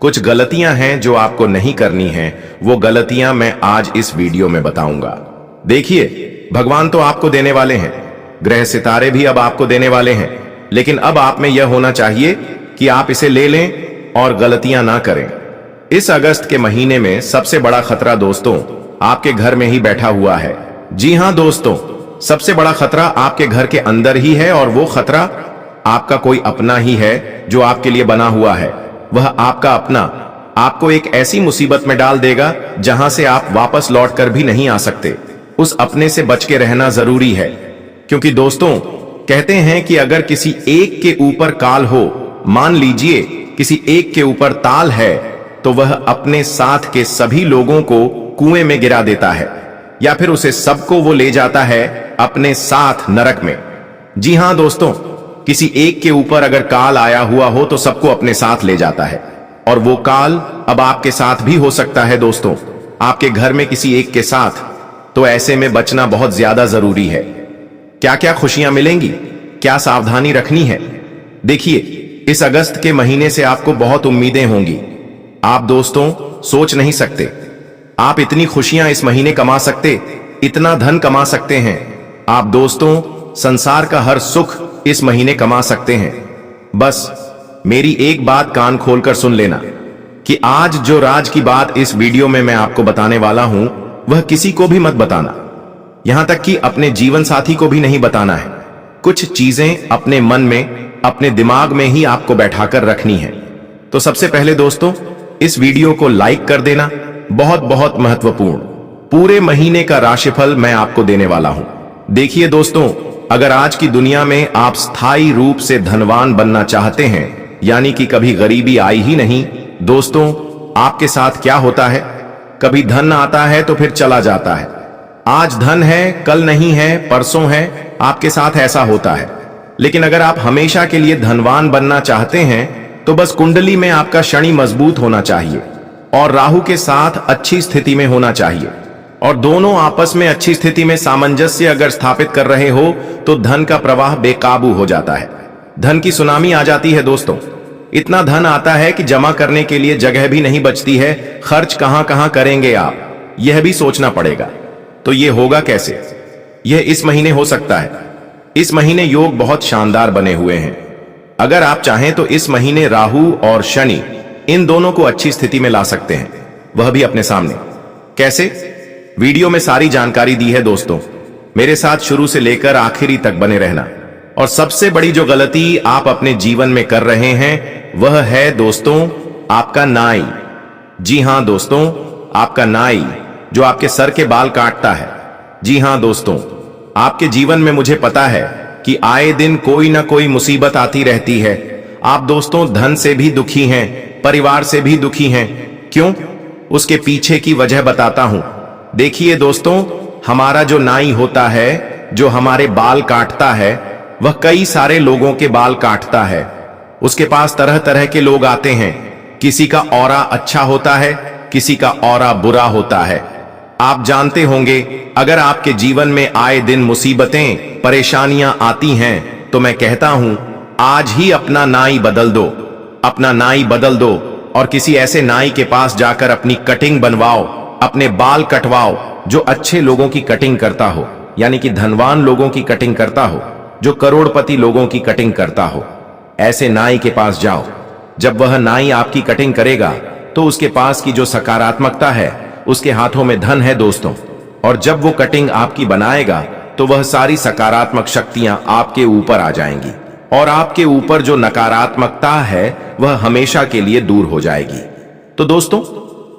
कुछ गलतियां हैं जो आपको नहीं करनी है, वो गलतियां मैं आज इस वीडियो में बताऊंगा। देखिए, भगवान तो आपको देने वाले हैं, ग्रह सितारे भी अब आपको देने वाले हैं, लेकिन अब आप में यह होना चाहिए कि आप इसे ले लें और गलतियां ना करें। इस अगस्त के महीने में सबसे बड़ा खतरा दोस्तों आपके घर में ही बैठा हुआ है। जी हां दोस्तों, सबसे बड़ा खतरा आपके घर के अंदर ही है, और वो खतरा आपका कोई अपना ही है जो आपके लिए बना हुआ है। वह आपका अपना आपको एक ऐसी मुसीबत में डाल देगा जहां से आप वापस लौट कर भी नहीं आ सकते। उस अपने से बच के रहना जरूरी है, क्योंकि दोस्तों कहते हैं कि अगर किसी एक के ऊपर काल हो, मान लीजिए किसी एक के ऊपर ताल है, तो वह अपने साथ के सभी लोगों को कुएं में गिरा देता है, या फिर उसे सबको वो ले जाता है अपने साथ नरक में। जी हां दोस्तों, किसी एक के ऊपर अगर काल आया हुआ हो तो सबको अपने साथ ले जाता है, और वो काल अब आपके साथ भी हो सकता है दोस्तों, आपके घर में किसी एक के साथ। तो ऐसे में बचना बहुत ज्यादा जरूरी है। क्या क्या खुशियां मिलेंगी, क्या सावधानी रखनी है? देखिए, इस अगस्त के महीने से आपको बहुत उम्मीदें होंगी। आप दोस्तों सोच नहीं सकते, आप इतनी खुशियां इस महीने कमा सकते, इतना धन कमा सकते हैं। आप दोस्तों संसार का हर सुख इस महीने कमा सकते हैं। बस मेरी एक बात कान खोलकर सुन लेना कि आज जो राज की बात इस वीडियो में मैं आपको बताने वाला हूं, वह किसी को भी मत बताना, यहां तक कि अपने जीवन साथी को भी नहीं बताना है। कुछ चीजें अपने मन में, अपने दिमाग में ही आपको बैठाकर रखनी है। तो सबसे पहले दोस्तों इस वीडियो को लाइक कर देना, बहुत बहुत महत्वपूर्ण। पूरे महीने का राशिफल मैं आपको देने वाला हूं। देखिए दोस्तों, अगर आज की दुनिया में आप स्थायी रूप से धनवान बनना चाहते हैं, यानी कि कभी गरीबी आई ही नहीं, दोस्तों आपके साथ क्या होता है, कभी धन आता है तो फिर चला जाता है। आज धन है, कल नहीं है, परसों है, आपके साथ ऐसा होता है। लेकिन अगर आप हमेशा के लिए धनवान बनना चाहते हैं तो बस कुंडली में आपका शनि मजबूत होना चाहिए और राहु के साथ अच्छी स्थिति में होना चाहिए, और दोनों आपस में अच्छी स्थिति में सामंजस्य अगर स्थापित कर रहे हो तो धन का प्रवाह बेकाबू हो जाता है। धन की सुनामी आ जाती है दोस्तों। इतना धन आता है कि जमा करने के लिए जगह भी नहीं बचती है। खर्च कहां कहां करेंगे आप, यह भी सोचना पड़ेगा। तो यह होगा कैसे? यह इस महीने हो सकता है। इस महीने योग बहुत शानदार बने हुए हैं। अगर आप चाहें तो इस महीने राहु और शनि इन दोनों को अच्छी स्थिति में ला सकते हैं, वह भी अपने सामने। कैसे? वीडियो में सारी जानकारी दी है दोस्तों, मेरे साथ शुरू से लेकर आखिरी तक बने रहना। और सबसे बड़ी जो गलती आप अपने जीवन में कर रहे हैं वह है दोस्तों आपका नाई। जी हां दोस्तों, आपका नाई जो आपके सर के बाल काटता है। जी हां दोस्तों, आपके जीवन में मुझे पता है कि आए दिन कोई ना कोई मुसीबत आती रहती है। आप दोस्तों धन से भी दुखी हैं, परिवार से भी दुखी हैं। क्यों? उसके पीछे की वजह बताता हूं। देखिए दोस्तों, हमारा जो नाई होता है, जो हमारे बाल काटता है, वह कई सारे लोगों के बाल काटता है। उसके पास तरह तरह के लोग आते हैं। किसी का ऑरा अच्छा होता है, किसी का ऑरा बुरा होता है। आप जानते होंगे, अगर आपके जीवन में आए दिन मुसीबतें, परेशानियां आती हैं, तो मैं कहता हूं आज ही अपना नाई बदल दो। अपना नाई बदल दो और किसी ऐसे नाई के पास जाकर अपनी कटिंग बनवाओ, अपने बाल कटवाओ जो अच्छे लोगों की कटिंग करता हो, यानी कि धनवान लोगों की कटिंग करता हो, जो करोड़पति लोगों की कटिंग करता हो। ऐसे नाई के पास जाओ। जब वह नाई आपकी कटिंग करेगा तो उसके पास की जो सकारात्मकता है, उसके हाथों में धन है दोस्तों। और जब वो कटिंग आपकी बनाएगा तो वह सारी सकारात्मक शक्तियां आपके ऊपर आ जाएंगी और आपके ऊपर जो नकारात्मकता है वह हमेशा के लिए दूर हो जाएगी। तो दोस्तों,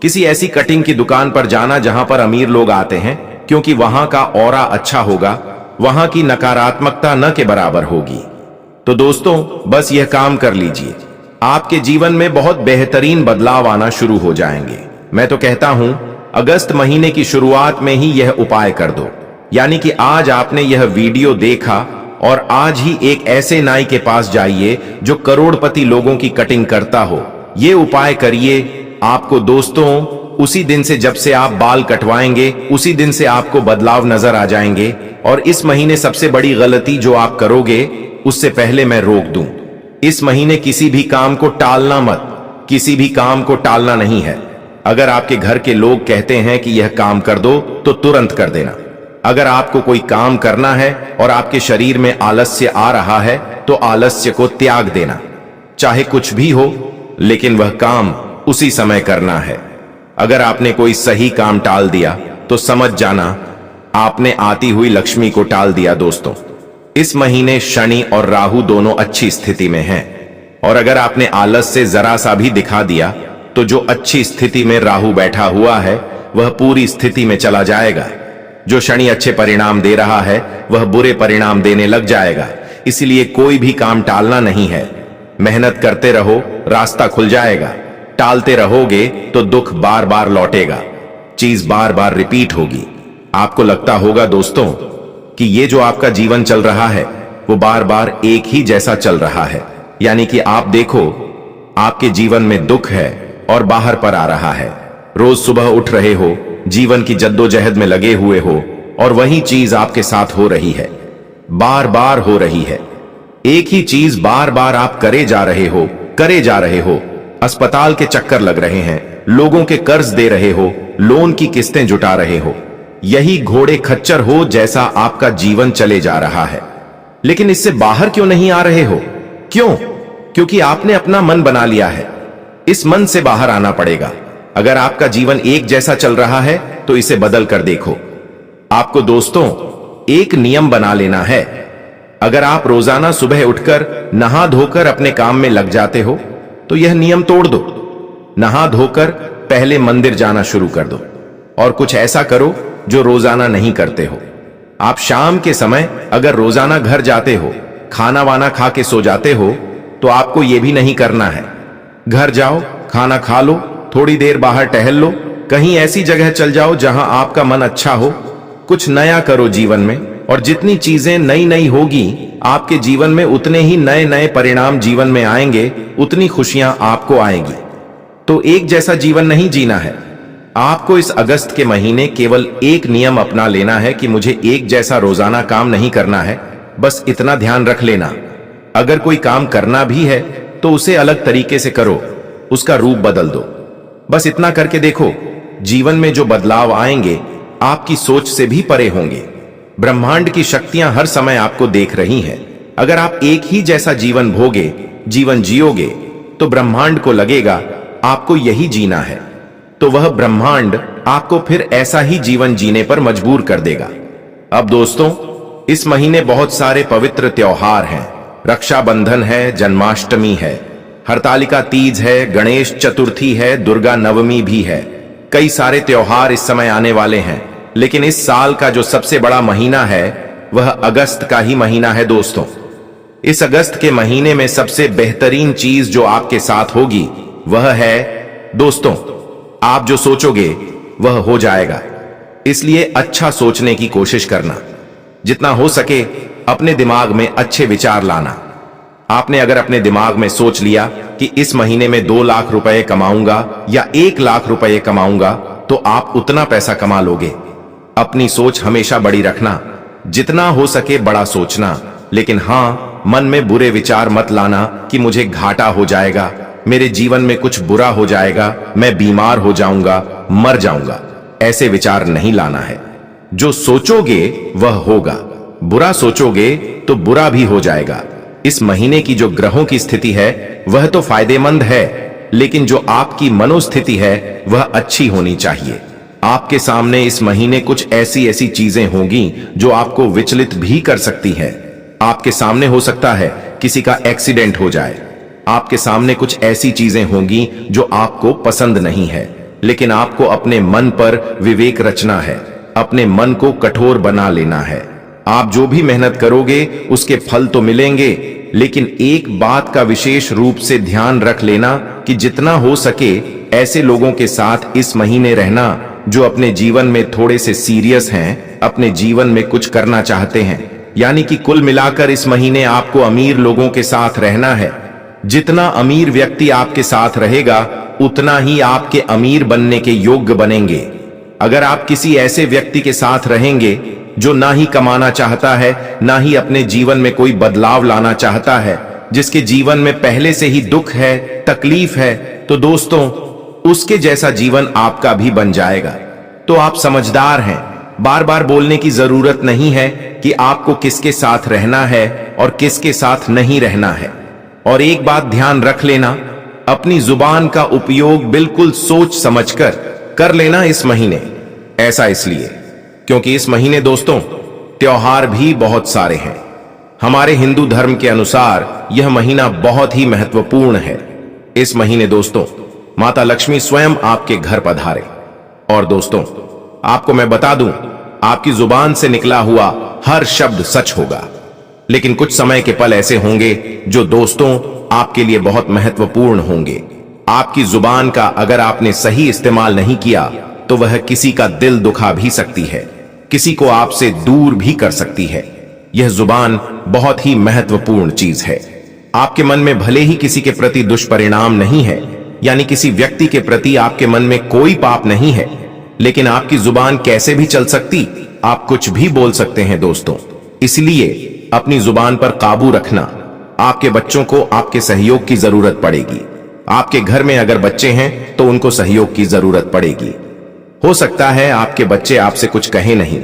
किसी ऐसी कटिंग की दुकान पर जाना जहां पर अमीर लोग आते हैं, क्योंकि वहां का ऑरा अच्छा होगा, वहां की नकारात्मकता न के बराबर होगी। तो दोस्तों, बस यह काम कर लीजिए, आपके जीवन में बहुत बेहतरीन बदलाव आना शुरू हो जाएंगे। मैं तो कहता हूं अगस्त महीने की शुरुआत में ही यह उपाय कर दो। यानी कि आज आपने यह वीडियो देखा और आज ही एक ऐसे नाई के पास जाइए जो करोड़पति लोगों की कटिंग करता हो। यह उपाय करिए। आपको दोस्तों उसी दिन से, जब से आप बाल कटवाएंगे, उसी दिन से आपको बदलाव नजर आ जाएंगे। और इस महीने सबसे बड़ी गलती जो आप करोगे, उससे पहले मैं रोक दूं। इस महीने किसी भी काम को टालना मत, किसी भी काम को टालना नहीं है। अगर आपके घर के लोग कहते हैं कि यह काम कर दो, तो तुरंत कर देना। अगर आपको कोई काम करना है और आपके शरीर में आलस्य आ रहा है, तो आलस्य को त्याग देना। चाहे कुछ भी हो, लेकिन वह काम उसी समय करना है। अगर आपने कोई सही काम टाल दिया तो समझ जाना आपने आती हुई लक्ष्मी को टाल दिया। दोस्तों, इस महीने शनि और राहु दोनों अच्छी स्थिति में हैं, और अगर आपने आलस से जरा सा भी दिखा दिया तो जो अच्छी स्थिति में राहु बैठा हुआ है वह पूरी स्थिति में चला जाएगा। जो शनि अच्छे परिणाम दे रहा है वह बुरे परिणाम देने लग जाएगा। इसलिए कोई भी काम टालना नहीं है। मेहनत करते रहो, रास्ता खुल जाएगा। टालते रहोगे तो दुख बार बार लौटेगा, चीज बार बार रिपीट होगी। आपको लगता होगा दोस्तों कि ये जो आपका जीवन चल रहा है वो बार बार एक ही जैसा चल रहा है। यानी कि आप देखो, आपके जीवन में दुख है और बाहर पर आ रहा है। रोज सुबह उठ रहे हो, जीवन की जद्दोजहद में लगे हुए हो, और वही चीज आपके साथ हो रही है, बार बार हो रही है। एक ही चीज बार बार आप करे जा रहे हो। अस्पताल के चक्कर लग रहे हैं, लोगों के कर्ज दे रहे हो, लोन की किस्तें जुटा रहे हो। यही घोड़े खच्चर हो जैसा आपका जीवन चले जा रहा है। लेकिन इससे बाहर क्यों नहीं आ रहे हो? क्यों? क्योंकि आपने अपना मन बना लिया है। इस मन से बाहर आना पड़ेगा। अगर आपका जीवन एक जैसा चल रहा है तो इसे बदल कर देखो। आपको दोस्तों एक नियम बना लेना है। अगर आप रोजाना सुबह उठकर नहा धोकर अपने काम में लग जाते हो तो यह नियम तोड़ दो। नहा धोकर पहले मंदिर जाना शुरू कर दो और कुछ ऐसा करो जो रोजाना नहीं करते हो। आप शाम के समय अगर रोजाना घर जाते हो, खाना वाना खा के सो जाते हो, तो आपको यह भी नहीं करना है। घर जाओ, खाना खा लो, थोड़ी देर बाहर टहल लो, कहीं ऐसी जगह चल जाओ जहां आपका मन अच्छा हो। कुछ नया करो जीवन में, और जितनी चीजें नई नई होगी आपके जीवन में, उतने ही नए नए परिणाम जीवन में आएंगे, उतनी खुशियां आपको आएंगी। तो एक जैसा जीवन नहीं जीना है। आपको इस अगस्त के महीने केवल एक नियम अपना लेना है कि मुझे एक जैसा रोजाना काम नहीं करना है। बस इतना ध्यान रख लेना, अगर कोई काम करना भी है तो उसे अलग तरीके से करो, उसका रूप बदल दो। बस इतना करके देखो, जीवन में जो बदलाव आएंगे आपकी सोच से भी परे होंगे। ब्रह्मांड की शक्तियां हर समय आपको देख रही हैं। अगर आप एक ही जैसा जीवन जियोगे तो ब्रह्मांड को लगेगा आपको यही जीना है। तो वह ब्रह्मांड आपको फिर ऐसा ही जीवन जीने पर मजबूर कर देगा। अब दोस्तों, इस महीने बहुत सारे पवित्र त्योहार हैं। रक्षाबंधन है, जन्माष्टमी है, हरतालिका तीज है, गणेश चतुर्थी है, दुर्गा नवमी भी है। कई सारे त्योहार इस समय आने वाले हैं, लेकिन इस साल का जो सबसे बड़ा महीना है वह अगस्त का ही महीना है दोस्तों। इस अगस्त के महीने में सबसे बेहतरीन चीज जो आपके साथ होगी वह है दोस्तों, आप जो सोचोगे वह हो जाएगा। इसलिए अच्छा सोचने की कोशिश करना, जितना हो सके अपने दिमाग में अच्छे विचार लाना। आपने अगर अपने दिमाग में सोच लिया कि इस महीने में 2 लाख रुपए कमाऊंगा या 1 लाख रुपए कमाऊंगा, तो आप उतना पैसा कमा लोगे। अपनी सोच हमेशा बड़ी रखना, जितना हो सके बड़ा सोचना, लेकिन हां, मन में बुरे विचार मत लाना कि मुझे घाटा हो जाएगा, मेरे जीवन में कुछ बुरा हो जाएगा, मैं बीमार हो जाऊंगा, मर जाऊंगा। ऐसे विचार नहीं लाना है। जो सोचोगे वह होगा, बुरा सोचोगे तो बुरा भी हो जाएगा। इस महीने की जो ग्रहों की स्थिति है वह तो फायदेमंद है, लेकिन जो आपकी मनोस्थिति है वह अच्छी होनी चाहिए। आपके सामने इस महीने कुछ ऐसी ऐसी चीजें होंगी जो आपको विचलित भी कर सकती है। आपके सामने हो सकता है किसी का एक्सीडेंट हो जाए। आपके सामने कुछ ऐसी चीजें होंगी जो आपको पसंद नहीं है, लेकिन आपको अपने मन पर विवेक रचना है, अपने मन को कठोर बना लेना है। आप जो भी मेहनत करोगे उसके फल तो मिलेंगे, लेकिन एक बात का विशेष रूप से ध्यान रख लेना कि जितना हो सके ऐसे लोगों के साथ इस महीने रहना जो अपने जीवन में थोड़े से सीरियस हैं, अपने जीवन में कुछ करना चाहते हैं। यानी कि कुल मिलाकर इस महीने आपको अमीर लोगों के साथ रहना है। जितना अमीर व्यक्ति आपके साथ रहेगा उतना ही आपके अमीर बनने के योग्य बनेंगे। अगर आप किसी ऐसे व्यक्ति के साथ रहेंगे जो ना ही कमाना चाहता है, ना ही अपने जीवन में कोई बदलाव लाना चाहता है, जिसके जीवन में पहले से ही दुख है, तकलीफ है, तो दोस्तों उसके जैसा जीवन आपका भी बन जाएगा। तो आप समझदार हैं, बार बार बोलने की जरूरत नहीं है कि आपको किसके साथ रहना है और किसके साथ नहीं रहना है। और एक बात ध्यान रख लेना, अपनी जुबान का उपयोग बिल्कुल सोच समझकर कर लेना इस महीने। ऐसा इसलिए क्योंकि इस महीने दोस्तों त्योहार भी बहुत सारे हैं। हमारे हिंदू धर्म के अनुसार यह महीना बहुत ही महत्वपूर्ण है। इस महीने दोस्तों माता लक्ष्मी स्वयं आपके घर पधारे। और दोस्तों आपको मैं बता दूं, आपकी जुबान से निकला हुआ हर शब्द सच होगा, लेकिन कुछ समय के पल ऐसे होंगे जो दोस्तों आपके लिए बहुत महत्वपूर्ण होंगे। आपकी जुबान का अगर आपने सही इस्तेमाल नहीं किया तो वह किसी का दिल दुखा भी सकती है, किसी को आपसे दूर भी कर सकती है। यह जुबान बहुत ही महत्वपूर्ण चीज है। आपके मन में भले ही किसी के प्रति दुष्परिणाम नहीं है, यानी किसी व्यक्ति के प्रति आपके मन में कोई पाप नहीं है, लेकिन आपकी जुबान कैसे भी चल सकती, आप कुछ भी बोल सकते हैं दोस्तों। इसलिए अपनी जुबान पर काबू रखना। आपके बच्चों को आपके सहयोग की जरूरत पड़ेगी। आपके घर में अगर बच्चे हैं तो उनको सहयोग की जरूरत पड़ेगी। हो सकता है आपके बच्चे आपसे कुछ कहे नहीं,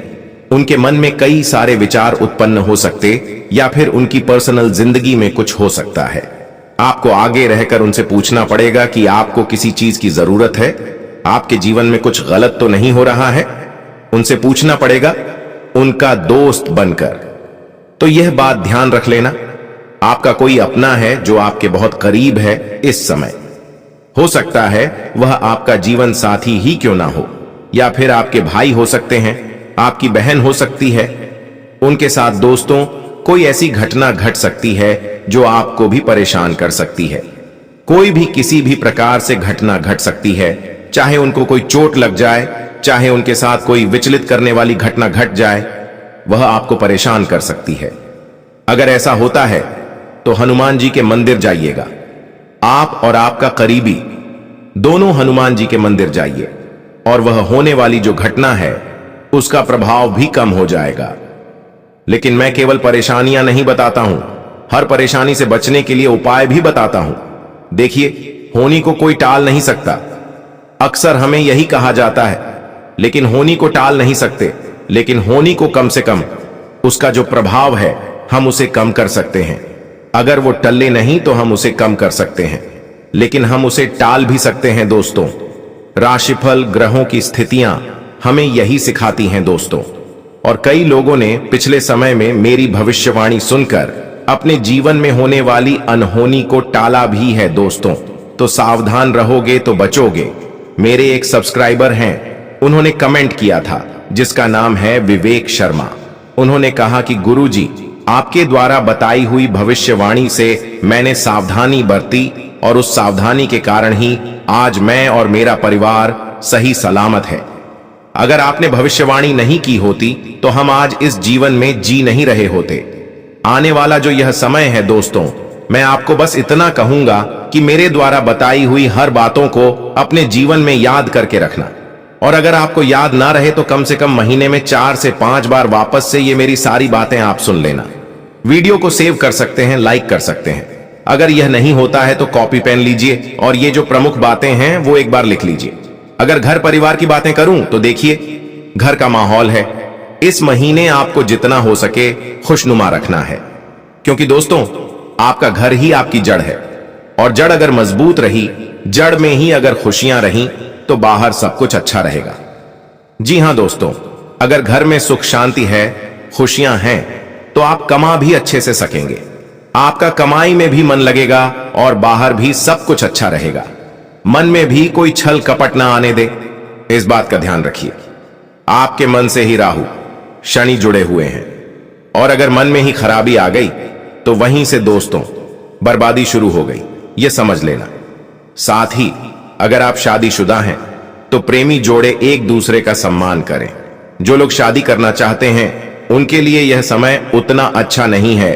उनके मन में कई सारे विचार उत्पन्न हो सकते, या फिर उनकी पर्सनल जिंदगी में कुछ हो सकता है। आपको आगे रहकर उनसे पूछना पड़ेगा कि आपको किसी चीज की जरूरत है, आपके जीवन में कुछ गलत तो नहीं हो रहा है। उनसे पूछना पड़ेगा उनका दोस्त बनकर। तो यह बात ध्यान रख लेना, आपका कोई अपना है जो आपके बहुत करीब है इस समय। हो सकता है वह आपका जीवन साथी ही क्यों ना हो, या फिर आपके भाई हो सकते हैं, आपकी बहन हो सकती है। उनके साथ दोस्तों कोई ऐसी घटना घट सकती है जो आपको भी परेशान कर सकती है। कोई भी किसी भी प्रकार से घटना घट सकती है, चाहे उनको कोई चोट लग जाए, चाहे उनके साथ कोई विचलित करने वाली घटना घट जाए, वह आपको परेशान कर सकती है। अगर ऐसा होता है तो हनुमान जी के मंदिर जाइएगा। आप और आपका करीबी दोनों हनुमान जी के मंदिर जाइए, और वह होने वाली जो घटना है उसका प्रभाव भी कम हो जाएगा। लेकिन मैं केवल परेशानियां नहीं बताता हूं, हर परेशानी से बचने के लिए उपाय भी बताता हूं। देखिए, होनी को कोई टाल नहीं सकता, अक्सर हमें यही कहा जाता है, लेकिन होनी को टाल नहीं सकते, लेकिन होनी को कम से कम उसका जो प्रभाव है हम उसे कम कर सकते हैं। अगर वो टले नहीं तो हम उसे कम कर सकते हैं, लेकिन हम उसे टाल भी सकते हैं दोस्तों। राशिफल, ग्रहों की स्थितियां हमें यही सिखाती हैं दोस्तों। और कई लोगों ने पिछले समय में मेरी भविष्यवाणी सुनकर अपने जीवन में होने वाली अनहोनी को टाला भी है दोस्तों। तो सावधान रहोगे तो बचोगे। मेरे एक सब्सक्राइबर हैं, उन्होंने कमेंट किया था जिसका नाम है विवेक शर्मा। उन्होंने कहा कि गुरुजी, आपके द्वारा बताई हुई भविष्यवाणी से मैंने सावधानी बरती और उस सावधानी के कारण ही आज मैं और मेरा परिवार सही सलामत है। अगर आपने भविष्यवाणी नहीं की होती तो हम आज इस जीवन में जी नहीं रहे होते। आने वाला जो यह समय है दोस्तों, मैं आपको बस इतना कहूंगा कि मेरे द्वारा बताई हुई हर बातों को अपने जीवन में याद करके रखना। और अगर आपको याद ना रहे तो कम से कम महीने में 4 से 5 बार वापस से ये मेरी सारी बातें आप सुन लेना। वीडियो को सेव कर सकते हैं, लाइक कर सकते हैं। अगर यह नहीं होता है तो कॉपी पेन लीजिए और ये जो प्रमुख बातें हैं वो एक बार लिख लीजिए। अगर घर परिवार की बातें करूं तो देखिए, घर का माहौल है, इस महीने आपको जितना हो सके खुशनुमा रखना है। क्योंकि दोस्तों, आपका घर ही आपकी जड़ है और जड़ अगर मजबूत रही, जड़ में ही अगर खुशियां रहीं तो बाहर सब कुछ अच्छा रहेगा। जी हां दोस्तों, अगर घर में सुख शांति है, खुशियां हैं, तो आप कमा भी अच्छे से सकेंगे। आपका कमाई में भी मन लगेगा और बाहर भी सब कुछ अच्छा रहेगा। मन में भी कोई छल कपट ना आने दे, इस बात का ध्यान रखिए। आपके मन से ही राहु शनि जुड़े हुए हैं और अगर मन में ही खराबी आ गई तो वहीं से दोस्तों बर्बादी शुरू हो गई, यह समझ लेना। साथ ही अगर आप शादीशुदा हैं तो प्रेमी जोड़े एक दूसरे का सम्मान करें। जो लोग शादी करना चाहते हैं उनके लिए यह समय उतना अच्छा नहीं है।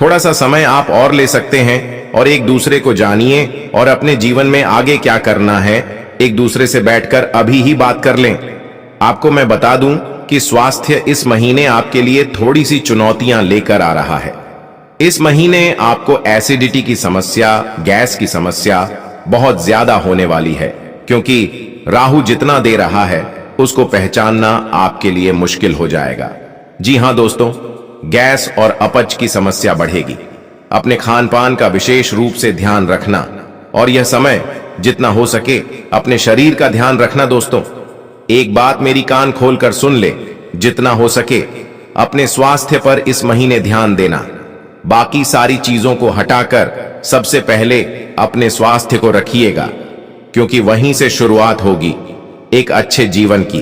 थोड़ा सा समय आप और ले सकते हैं और एक दूसरे को जानिए और अपने जीवन में आगे क्या करना है एक दूसरे से बैठकर अभी ही बात कर लें। आपको मैं बता दूं कि स्वास्थ्य इस महीने आपके लिए थोड़ी सी चुनौतियां लेकर आ रहा है। इस महीने आपको एसिडिटी की समस्या, गैस की समस्या बहुत ज्यादा होने वाली है, क्योंकि राहु जितना दे रहा है उसको पहचानना आपके लिए मुश्किल हो जाएगा। जी हां दोस्तों, गैस और अपच की समस्या बढ़ेगी। अपने खान पान का विशेष रूप से ध्यान रखना और यह समय जितना हो सके अपने शरीर का ध्यान रखना दोस्तों। एक बात मेरी कान खोलकर सुन ले, जितना हो सके अपने स्वास्थ्य पर इस महीने ध्यान देना। बाकी सारी चीजों को हटाकर सबसे पहले अपने स्वास्थ्य को रखिएगा, क्योंकि वहीं से शुरुआत होगी एक अच्छे जीवन की।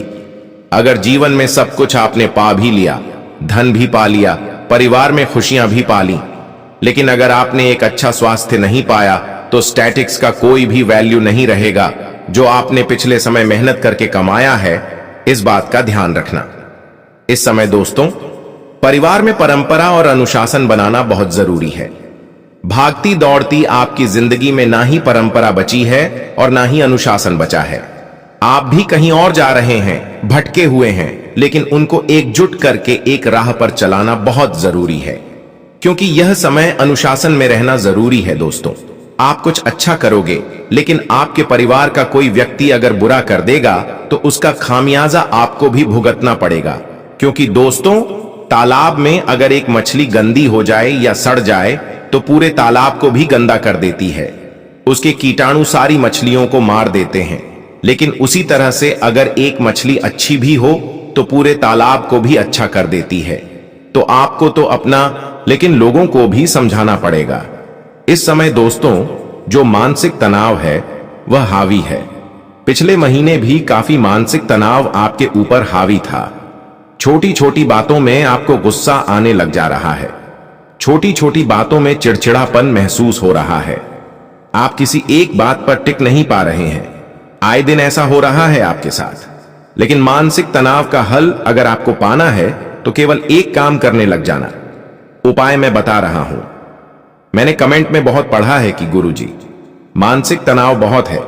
अगर जीवन में सब कुछ आपने पा भी लिया, धन भी पा लिया, परिवार में खुशियां भी पा ली, लेकिन अगर आपने एक अच्छा स्वास्थ्य नहीं पाया तो स्टैटिक्स का कोई भी वैल्यू नहीं रहेगा जो आपने पिछले समय मेहनत करके कमाया है। इस बात का ध्यान रखना। इस समय दोस्तों, परिवार में परंपरा और अनुशासन बनाना बहुत जरूरी है। भागती दौड़ती आपकी जिंदगी में ना ही परंपरा बची है और ना ही अनुशासन बचा है। आप भी कहीं और जा रहे हैं, भटके हुए हैं, लेकिन उनको एकजुट करके एक राह पर चलाना बहुत जरूरी है, क्योंकि यह समय अनुशासन में रहना जरूरी है दोस्तों। आप कुछ अच्छा करोगे, लेकिन आपके परिवार का कोई व्यक्ति अगर बुरा कर देगा तो उसका खामियाजा आपको भी भुगतना पड़ेगा। क्योंकि दोस्तों, तालाब में अगर एक मछली गंदी हो जाए या सड़ जाए तो पूरे तालाब को भी गंदा कर देती है। उसके कीटाणु सारी मछलियों को मार देते हैं। लेकिन उसी तरह से अगर एक मछली अच्छी भी हो तो पूरे तालाब को भी अच्छा कर देती है। तो आपको तो अपना, लेकिन लोगों को भी समझाना पड़ेगा। इस समय दोस्तों, जो मानसिक तनाव है वह हावी है। पिछले महीने भी काफी मानसिक तनाव आपके ऊपर हावी था। छोटी छोटी बातों में आपको गुस्सा आने लग जा रहा है। छोटी छोटी बातों में चिड़चिड़ापन महसूस हो रहा है। आप किसी एक बात पर टिक नहीं पा रहे हैं। आए दिन ऐसा हो रहा है आपके साथ। लेकिन मानसिक तनाव का हल अगर आपको पाना है तो केवल एक काम करने लग जाना। उपाय मैं बता रहा हूं। मैंने कमेंट में बहुत पढ़ा है कि गुरुजी, मानसिक तनाव बहुत है,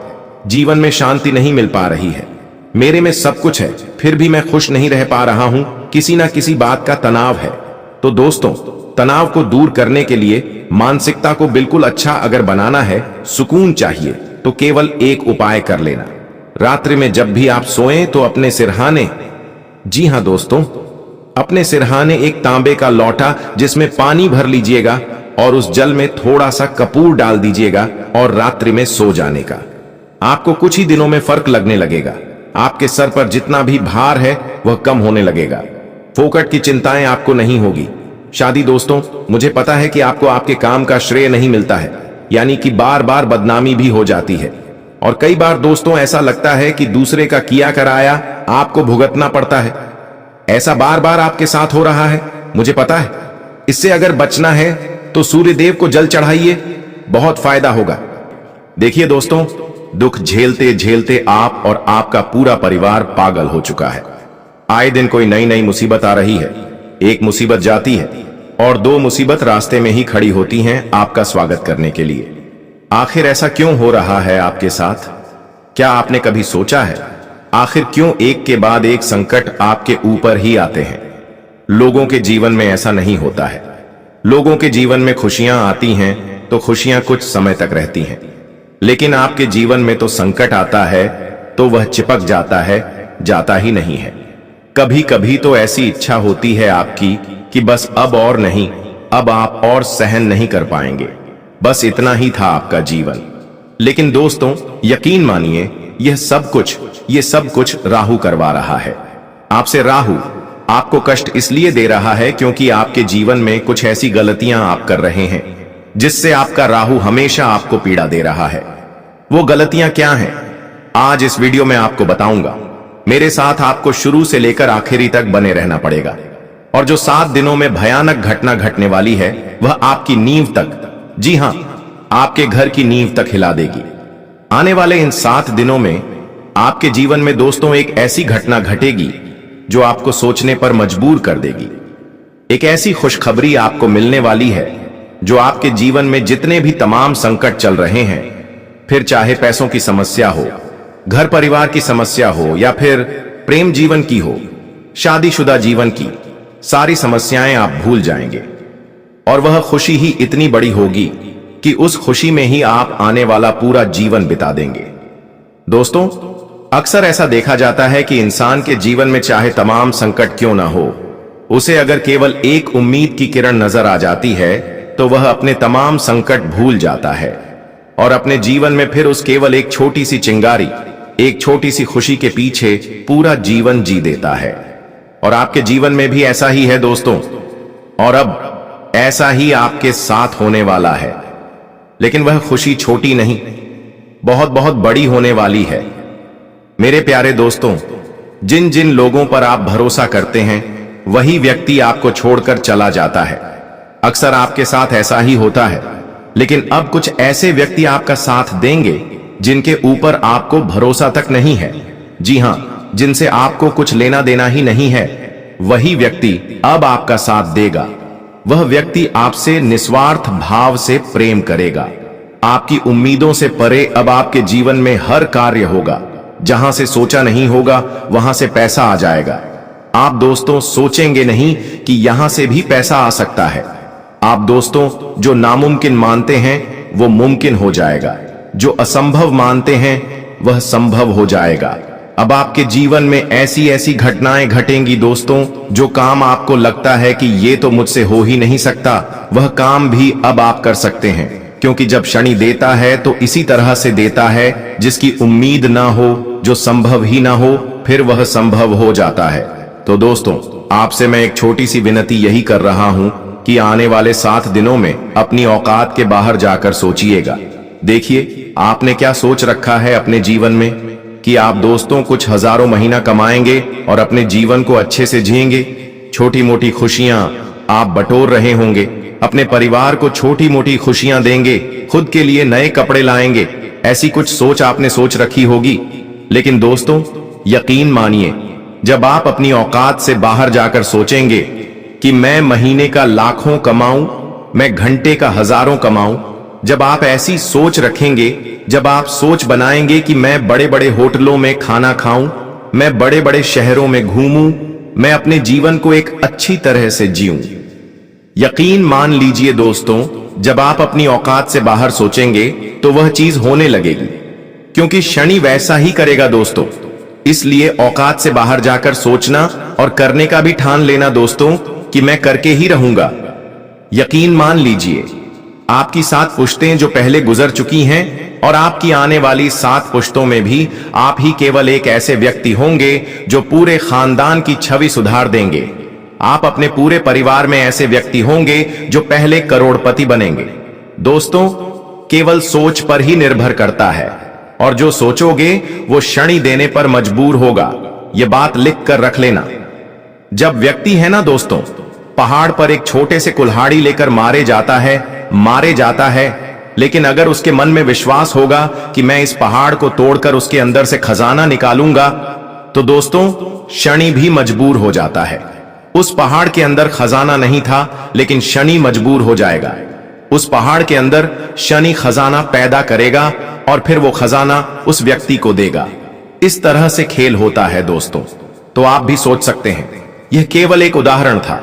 जीवन में शांति नहीं मिल पा रही है, मेरे में सब कुछ है फिर भी मैं खुश नहीं रह पा रहा हूं, किसी ना किसी बात का तनाव है। तो दोस्तों, तनाव को दूर करने के लिए, मानसिकता को बिल्कुल अच्छा अगर बनाना है, सुकून चाहिए, तो केवल एक उपाय कर लेना। रात्रि में जब भी आप सोएं तो अपने सिरहाने, जी हां दोस्तों, अपने सिरहाने एक तांबे का लौटा जिसमें पानी भर लीजिएगा और उस जल में थोड़ा सा कपूर डाल दीजिएगा और रात्रि में सो जाने का। आपको कुछ ही दिनों में फर्क लगने लगेगा। आपके सर पर जितना भी भार है वह कम होने लगेगा। फोकट की चिंताएं आपको नहीं होगी। शादी दोस्तों, मुझे पता है कि आपको आपके काम का श्रेय नहीं मिलता है, यानी कि बार बार बदनामी भी हो जाती है। और कई बार दोस्तों ऐसा लगता है कि दूसरे का किया कराया आपको भुगतना पड़ता है। ऐसा बार बार आपके साथ हो रहा है, मुझे पता है। इससे अगर बचना है तो सूर्य देव को जल चढ़ाइए, बहुत फायदा होगा। देखिए दोस्तों, दुख झेलते झेलते आप और आपका पूरा परिवार पागल हो चुका है। आए दिन कोई नई नई मुसीबत आ रही है। एक मुसीबत जाती है और दो मुसीबत रास्ते में ही खड़ी होती हैं आपका स्वागत करने के लिए। आखिर ऐसा क्यों हो रहा है आपके साथ? क्या आपने कभी सोचा है आखिर क्यों एक के बाद एक संकट आपके ऊपर ही आते हैं? लोगों के जीवन में ऐसा नहीं होता है। लोगों के जीवन में खुशियां आती हैं तो खुशियां कुछ समय तक रहती हैं, लेकिन आपके जीवन में तो संकट आता है तो वह चिपक जाता है, जाता ही नहीं है। कभी कभी तो ऐसी इच्छा होती है आपकी कि बस अब और नहीं, अब आप और सहन नहीं कर पाएंगे। बस इतना ही था आपका जीवन। लेकिन दोस्तों, यकीन मानिए, यह सब कुछ राहु करवा रहा है आपसे। राहु आपको कष्ट इसलिए दे रहा है क्योंकि आपके जीवन में कुछ ऐसी गलतियां आप कर रहे हैं जिससे आपका राहु हमेशा आपको पीड़ा दे रहा है। वो गलतियां क्या हैं, आज इस वीडियो में आपको बताऊंगा। मेरे साथ आपको शुरू से लेकर आखिरी तक बने रहना पड़ेगा। और जो 7 दिनों में भयानक घटना घटने वाली है वह आपकी नींव तक, जी हां, आपके घर की नींव तक हिला देगी। आने वाले इन 7 दिनों में आपके जीवन में दोस्तों एक ऐसी घटना घटेगी जो आपको सोचने पर मजबूर कर देगी। एक ऐसी खुशखबरी आपको मिलने वाली है जो आपके जीवन में जितने भी तमाम संकट चल रहे हैं, फिर चाहे पैसों की समस्या हो, घर परिवार की समस्या हो, या फिर प्रेम जीवन की हो, शादीशुदा जीवन की, सारी समस्याएं आप भूल जाएंगे। और वह खुशी ही इतनी बड़ी होगी कि उस खुशी में ही आप आने वाला पूरा जीवन बिता देंगे। दोस्तों, अक्सर ऐसा देखा जाता है कि इंसान के जीवन में चाहे तमाम संकट क्यों ना हो, उसे अगर केवल एक उम्मीद की किरण नजर आ जाती है तो वह अपने तमाम संकट भूल जाता है और अपने जीवन में फिर उस केवल एक छोटी सी चिंगारी, एक छोटी सी खुशी के पीछे पूरा जीवन जी देता है। और आपके जीवन में भी ऐसा ही है दोस्तों, और अब ऐसा ही आपके साथ होने वाला है। लेकिन वह खुशी छोटी नहीं, बहुत बहुत बड़ी होने वाली है। मेरे प्यारे दोस्तों, जिन जिन लोगों पर आप भरोसा करते हैं वही व्यक्ति आपको छोड़कर चला जाता है। अक्सर आपके साथ ऐसा ही होता है। लेकिन अब कुछ ऐसे व्यक्ति आपका साथ देंगे जिनके ऊपर आपको भरोसा तक नहीं है। जी हां, जिनसे आपको कुछ लेना देना ही नहीं है, वही व्यक्ति अब आपका साथ देगा। वह व्यक्ति आपसे निस्वार्थ भाव से प्रेम करेगा। आपकी उम्मीदों से परे अब आपके जीवन में हर कार्य होगा। जहां से सोचा नहीं होगा वहां से पैसा आ जाएगा। आप दोस्तों सोचेंगे नहीं कि यहां से भी पैसा आ सकता है। आप दोस्तों जो नामुमकिन मानते हैं वो मुमकिन हो जाएगा। जो असंभव मानते हैं वह संभव हो जाएगा। अब आपके जीवन में ऐसी ऐसी घटनाएं घटेंगी दोस्तों, जो काम आपको लगता है कि ये तो मुझसे हो ही नहीं सकता, वह काम भी अब आप कर सकते हैं। क्योंकि जब शनि देता है तो इसी तरह से देता है, जिसकी उम्मीद ना हो, जो संभव ही ना हो, फिर वह संभव हो जाता है। तो दोस्तों, आपसे मैं एक छोटी सी विनती यही कर रहा हूं कि आने वाले 7 दिनों में अपनी औकात के बाहर जाकर सोचिएगा। देखिए, आपने क्या सोच रखा है अपने जीवन में कि आप दोस्तों कुछ हजारों महीना कमाएंगे और अपने जीवन को अच्छे से जिएंगे। छोटी मोटी खुशियां आप बटोर रहे होंगे, अपने परिवार को छोटी मोटी खुशियां देंगे, खुद के लिए नए कपड़े लाएंगे, ऐसी कुछ सोच आपने सोच रखी होगी। लेकिन दोस्तों, यकीन मानिए, जब आप अपनी औकात से बाहर जाकर सोचेंगे कि मैं महीने का लाखों कमाऊं, मैं घंटे का हजारों कमाऊं, जब आप ऐसी सोच रखेंगे, जब आप सोच बनाएंगे कि मैं बड़े बड़े होटलों में खाना खाऊं, मैं बड़े बड़े शहरों में घूमूं, मैं अपने जीवन को एक अच्छी तरह से जीऊं, यकीन मान लीजिए दोस्तों, जब आप अपनी औकात से बाहर सोचेंगे तो वह चीज होने लगेगी। क्योंकि शनि वैसा ही करेगा दोस्तों। इसलिए औकात से बाहर जाकर सोचना और करने का भी ठान लेना दोस्तों कि मैं करके ही रहूंगा। यकीन मान लीजिए, आपकी 7 पुश्तें जो पहले गुजर चुकी हैं और आपकी आने वाली 7 पुश्तों में भी आप ही केवल एक ऐसे व्यक्ति होंगे जो पूरे खानदान की छवि सुधार देंगे। आप अपने पूरे परिवार में ऐसे व्यक्ति होंगे जो पहले करोड़पति बनेंगे। दोस्तों, केवल सोच पर ही निर्भर करता है, और जो सोचोगे वो शनि देने पर मजबूर होगा। यह बात लिख कर रख लेना। जब व्यक्ति है ना दोस्तों, पहाड़ पर एक छोटे से कुल्हाड़ी लेकर मारे जाता है, लेकिन अगर उसके मन में विश्वास होगा कि मैं इस पहाड़ को तोड़कर उसके अंदर से खजाना निकालूंगा, तो दोस्तों शनि भी मजबूर हो जाता है। उस पहाड़ के अंदर खजाना नहीं था, लेकिन शनि मजबूर हो जाएगा। उस पहाड़ के अंदर शनि खजाना पैदा करेगा और फिर वो खजाना उस व्यक्ति को देगा। इस तरह से खेल होता है दोस्तों। तो आप भी सोच सकते हैं, यह केवल एक उदाहरण था।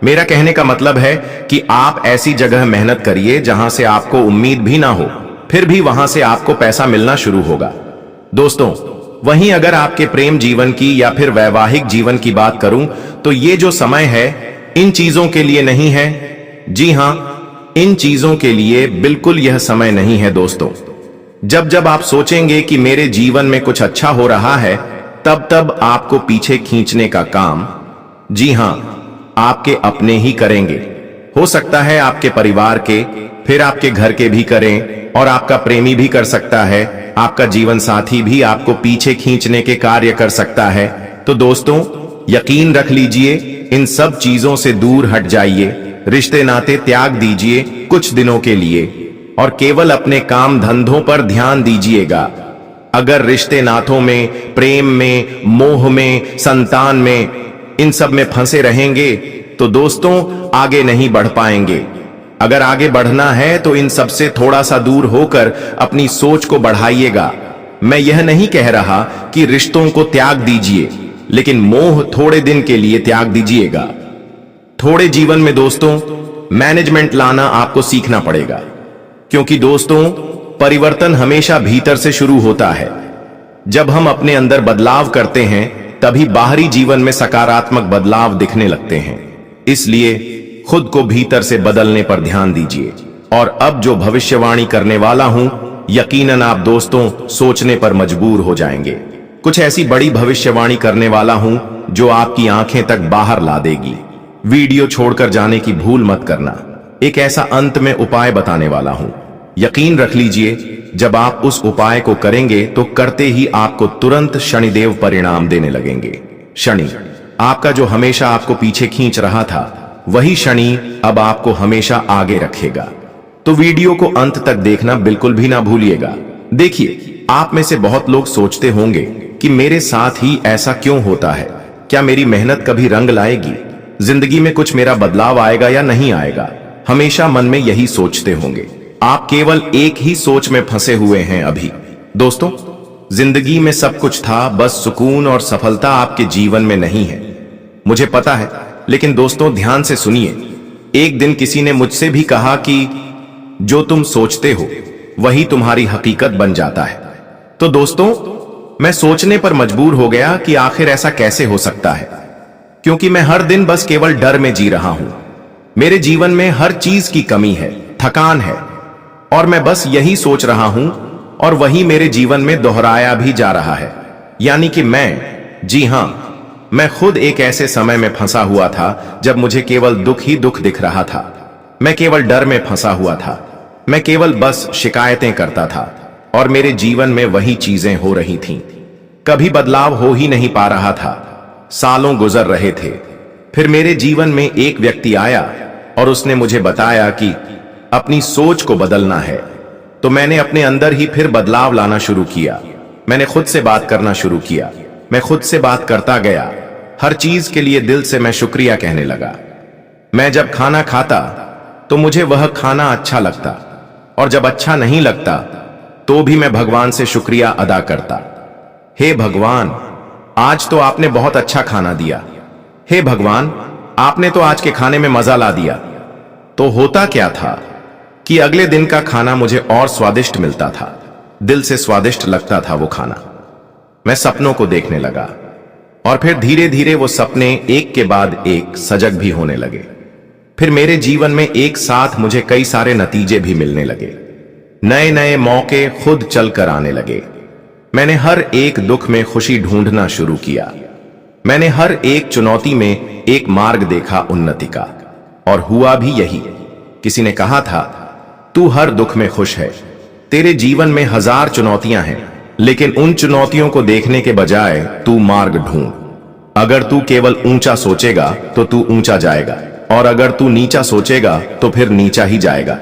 मेरा कहने का मतलब है कि आप ऐसी जगह मेहनत करिए जहां से आपको उम्मीद भी ना हो, फिर भी वहां से आपको पैसा मिलना शुरू होगा। दोस्तों, वहीं अगर आपके प्रेम जीवन की या फिर वैवाहिक जीवन की बात करूं, तो ये जो समय है इन चीजों के लिए नहीं है। जी हां, इन चीजों के लिए बिल्कुल यह समय नहीं है दोस्तों। जब जब आप सोचेंगे कि मेरे जीवन में कुछ अच्छा हो रहा है, तब तब आपको पीछे खींचने का काम, जी हां, आपके अपने ही करेंगे। हो सकता है आपके परिवार के, फिर आपके घर के भी करें, और आपका प्रेमी भी कर सकता है, आपका जीवन साथी भी आपको पीछे खींचने के कार्य कर सकता है। तो दोस्तों, यकीन रख लीजिए, इन सब चीजों से दूर हट जाइए, रिश्ते नाते त्याग दीजिए कुछ दिनों के लिए, और केवल अपने काम धंधों पर ध्यान दीजिएगा। अगर रिश्ते नातों में, प्रेम में, मोह में, संतान में, इन सब में फंसे रहेंगे तो दोस्तों आगे नहीं बढ़ पाएंगे। अगर आगे बढ़ना है तो इन सब से थोड़ा सा दूर होकर अपनी सोच को बढ़ाइएगा। मैं यह नहीं कह रहा कि रिश्तों को त्याग दीजिए, लेकिन मोह थोड़े दिन के लिए त्याग दीजिएगा। थोड़े जीवन में दोस्तों मैनेजमेंट लाना आपको सीखना पड़ेगा, क्योंकि दोस्तों परिवर्तन हमेशा भीतर से शुरू होता है। जब हम अपने अंदर बदलाव करते हैं तभी बाहरी जीवन में सकारात्मक बदलाव दिखने लगते हैं। इसलिए खुद को भीतर से बदलने पर ध्यान दीजिए। और अब जो भविष्यवाणी करने वाला हूं, यकीनन आप दोस्तों सोचने पर मजबूर हो जाएंगे। कुछ ऐसी बड़ी भविष्यवाणी करने वाला हूं जो आपकी आंखें तक बाहर ला देगी। वीडियो छोड़कर जाने की भूल मत करना। एक ऐसा अंत में उपाय बताने वाला हूं। यकीन रख लीजिए, जब आप उस उपाय को करेंगे तो करते ही आपको तुरंत शनिदेव परिणाम देने लगेंगे। शनि, आपका जो हमेशा आपको पीछे खींच रहा था, वही शनि अब आपको हमेशा आगे रखेगा। तो वीडियो को अंत तक देखना बिल्कुल भी ना भूलिएगा। देखिए, आप में से बहुत लोग सोचते होंगे कि मेरे साथ ही ऐसा क्यों होता है, क्या मेरी मेहनत कभी रंग लाएगी, जिंदगी में कुछ मेरा बदलाव आएगा या नहीं आएगा। हमेशा मन में यही सोचते होंगे। आप केवल एक ही सोच में फंसे हुए हैं अभी। दोस्तों, जिंदगी में सब कुछ था, बस सुकून और सफलता आपके जीवन में नहीं है। मुझे पता है, लेकिन दोस्तों ध्यान से सुनिए। एक दिन किसी ने मुझसे भी कहा कि जो तुम सोचते हो वही तुम्हारी हकीकत बन जाता है। तो दोस्तों, मैं सोचने पर मजबूर हो गया कि आखिर ऐसा कैसे हो सकता है, क्योंकि मैं हर दिन बस केवल डर में जी रहा हूं। मेरे जीवन में हर चीज की कमी है, थकान है, और मैं बस यही सोच रहा हूं, और वही मेरे जीवन में दोहराया भी जा रहा है। यानी कि जी हां, मैं खुद एक ऐसे समय में फंसा हुआ था जब मुझे केवल दुख ही दुख दिख रहा था। मैं केवल डर में फंसा हुआ था। मैं केवल बस शिकायतें करता था, और मेरे जीवन में वही चीजें हो रही थीं। कभी बदलाव हो ही नहीं पा रहा था। सालों गुजर रहे थे। फिर मेरे जीवन में एक व्यक्ति आया और उसने मुझे बताया कि अपनी सोच को बदलना है। तो मैंने अपने अंदर ही फिर बदलाव लाना शुरू किया। मैंने खुद से बात करना शुरू किया। मैं खुद से बात करता गया। हर चीज के लिए दिल से मैं शुक्रिया कहने लगा। मैं जब खाना खाता तो मुझे वह खाना अच्छा लगता, और जब अच्छा नहीं लगता तो भी मैं भगवान से शुक्रिया अदा करता। हे भगवान, आज तो आपने बहुत अच्छा खाना दिया। हे भगवान, आपने तो आज के खाने में मजा ला दिया। तो होता क्या था कि अगले दिन का खाना मुझे और स्वादिष्ट मिलता था। दिल से स्वादिष्ट लगता था वो खाना। मैं सपनों को देखने लगा, और फिर धीरे धीरे वो सपने एक के बाद एक सजग भी होने लगे। फिर मेरे जीवन में एक साथ मुझे कई सारे नतीजे भी मिलने लगे। नए नए मौके खुद चलकर आने लगे। मैंने हर एक दुख में खुशी ढूंढना शुरू किया। मैंने हर एक चुनौती में एक मार्ग देखा उन्नति का, और हुआ भी यही। किसी ने कहा था, तू हर दुख में खुश है, तेरे जीवन में 1000 चुनौतियां हैं, लेकिन उन चुनौतियों को देखने के बजाय तू मार्ग ढूंढ। अगर तू केवल ऊंचा सोचेगा तो तू ऊंचा जाएगा, और अगर तू नीचा सोचेगा तो फिर नीचा ही जाएगा।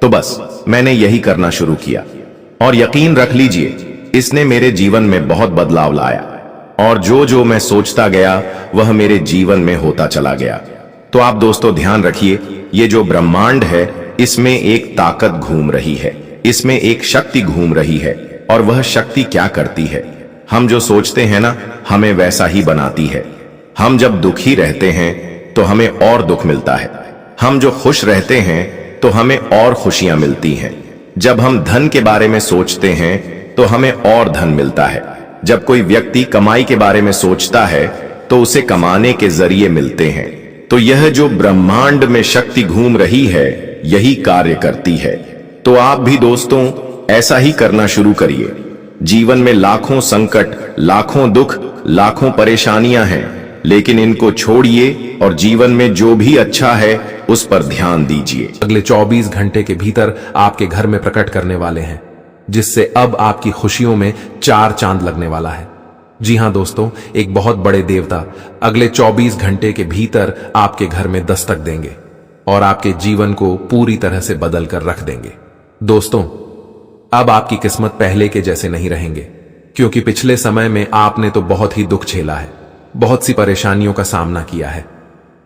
तो बस मैंने यही करना शुरू किया, और यकीन रख लीजिए, इसने मेरे जीवन में बहुत बदलाव लाया, और जो जो मैं सोचता गया वह मेरे जीवन में होता चला गया। तो आप दोस्तों ध्यान रखिए, ये जो ब्रह्मांड है इसमें एक ताकत घूम रही है, इसमें एक शक्ति घूम रही है, और वह शक्ति क्या करती है, हम जो सोचते हैं ना, हमें वैसा ही बनाती है। हम जब दुखी रहते हैं तो हमें और दुख मिलता है, हम जो खुश रहते हैं तो हमें और खुशियां मिलती हैं। जब हम धन के बारे में सोचते हैं तो हमें और धन मिलता है। जब कोई व्यक्ति कमाई के बारे में सोचता है तो उसे कमाने के जरिए मिलते हैं। तो यह जो ब्रह्मांड में शक्ति घूम रही है यही कार्य करती है। तो आप भी दोस्तों ऐसा ही करना शुरू करिए। जीवन में लाखों संकट, लाखों दुख, लाखों परेशानियां हैं, लेकिन इनको छोड़िए और जीवन में जो भी अच्छा है उस पर ध्यान दीजिए। अगले 24 घंटे के भीतर आपके घर में प्रकट करने वाले हैं, जिससे अब आपकी खुशियों में 4 चांद लगने वाला है। जी हां दोस्तों, एक बहुत बड़े देवता अगले 24 घंटे के भीतर आपके घर में दस्तक देंगे और आपके जीवन को पूरी तरह से बदल कर रख देंगे। दोस्तों, अब आपकी किस्मत पहले के जैसे नहीं रहेंगे, क्योंकि पिछले समय में आपने तो बहुत ही दुख झेला है, बहुत सी परेशानियों का सामना किया है,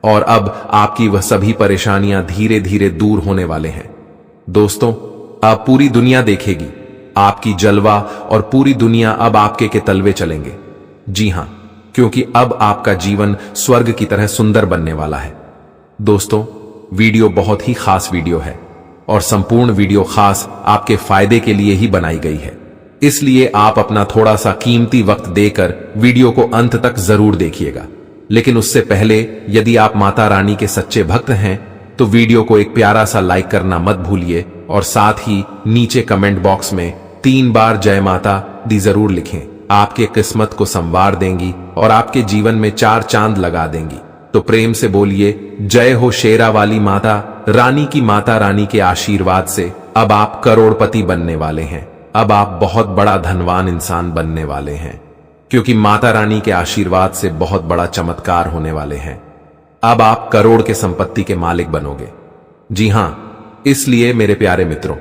और अब आपकी वह सभी परेशानियां धीरे धीरे दूर होने वाले हैं। दोस्तों, अब पूरी दुनिया देखेगी आपकी जलवा, और पूरी दुनिया अब आपके के तलवे चलेंगे। जी हां, क्योंकि अब आपका जीवन स्वर्ग की तरह सुंदर बनने वाला है। दोस्तों, वीडियो बहुत ही खास वीडियो है, और संपूर्ण वीडियो खास आपके फायदे के लिए ही बनाई गई है। इसलिए आप अपना थोड़ा सा कीमती वक्त देकर वीडियो को अंत तक जरूर देखिएगा। लेकिन उससे पहले यदि आप माता रानी के सच्चे भक्त हैं तो वीडियो को एक प्यारा सा लाइक करना मत भूलिए, और साथ ही नीचे कमेंट बॉक्स में 3 बार जय माता दी जरूर लिखें। आपके किस्मत को संवार देंगी और आपके जीवन में 4 चांद लगा देंगी। तो प्रेम से बोलिए, जय हो शेरा वाली माता रानी की। माता रानी के आशीर्वाद से अब आप करोड़पति बनने वाले हैं, अब आप बहुत बड़ा धनवान इंसान बनने वाले हैं, क्योंकि माता रानी के आशीर्वाद से बहुत बड़ा चमत्कार होने वाले हैं। अब आप करोड़ के संपत्ति के मालिक बनोगे। जी हां, इसलिए मेरे प्यारे मित्रों,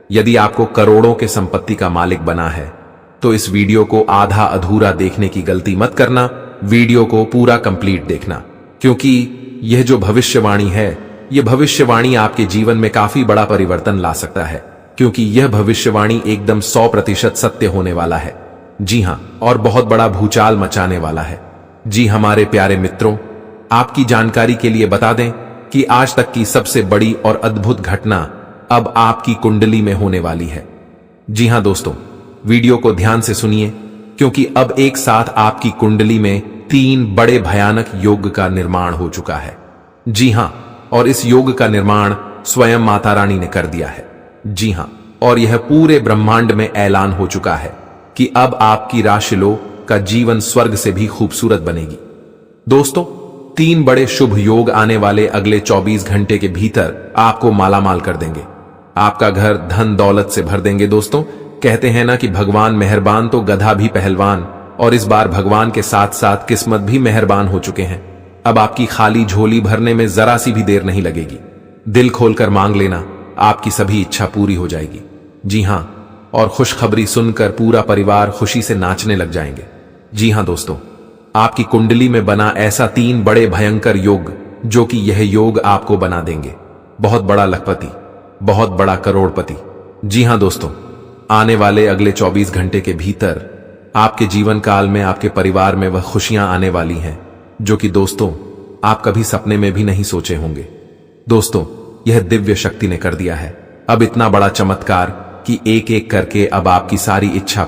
यदि आपको करोड़ों के संपत्ति का मालिक बना है तो इस वीडियो को आधा अधूरा देखने की गलती मत करना, वीडियो को पूरा कंप्लीट देखना, क्योंकि यह जो भविष्यवाणी है, यह भविष्यवाणी आपके जीवन में काफी बड़ा परिवर्तन ला सकता है, क्योंकि यह भविष्यवाणी एकदम 100% सत्य होने वाला है। जी हां, और बहुत बड़ा भूचाल मचाने वाला है। जी हमारे प्यारे मित्रों, आपकी जानकारी के लिए बता दें कि आज तक की सबसे बड़ी और अद्भुत घटना अब आपकी कुंडली में होने वाली है। जी हां दोस्तों, वीडियो को ध्यान से सुनिए, क्योंकि अब एक साथ आपकी कुंडली में 3 बड़े भयानक योग का निर्माण हो चुका है। जी हां, और इस योग का निर्माण स्वयं माता रानी ने कर दिया है। जी हां, और यह पूरे ब्रह्मांड में ऐलान हो चुका है कि अब आपकी राशिलो का जीवन स्वर्ग से भी खूबसूरत बनेगी। दोस्तों, 3 बड़े शुभ योग आने वाले अगले 24 घंटे के भीतर आपको मालामाल कर देंगे, आपका घर धन दौलत से भर देंगे। दोस्तों, कहते हैं ना कि भगवान मेहरबान तो गधा भी पहलवान, और इस बार भगवान के साथ साथ किस्मत भी मेहरबान हो चुके हैं। अब आपकी खाली झोली भरने में जरा सी भी देर नहीं लगेगी। दिल खोलकर मांग लेना, आपकी सभी इच्छा पूरी हो जाएगी। जी हां, और खुशखबरी सुनकर पूरा परिवार खुशी से नाचने लग जाएंगे। जी हां दोस्तों, आपकी कुंडली में बना ऐसा 3 बड़े भयंकर योग, जो कि यह योग आपको बना देंगे बहुत बड़ा लखपति, बहुत बड़ा करोड़पति। जी हां दोस्तों, आने वाले अगले 24 घंटे के भीतर आपके जीवन काल में आपके परिवार में वह खुशियां आने वाली हैं, जो कि दोस्तों आप कभी सपने में भी नहीं सोचे होंगे। दोस्तों, यह दिव्य शक्ति ने कर दिया है अब इतना बड़ा चमत्कार कि एक एक करके अब आपकी सारी इच्छा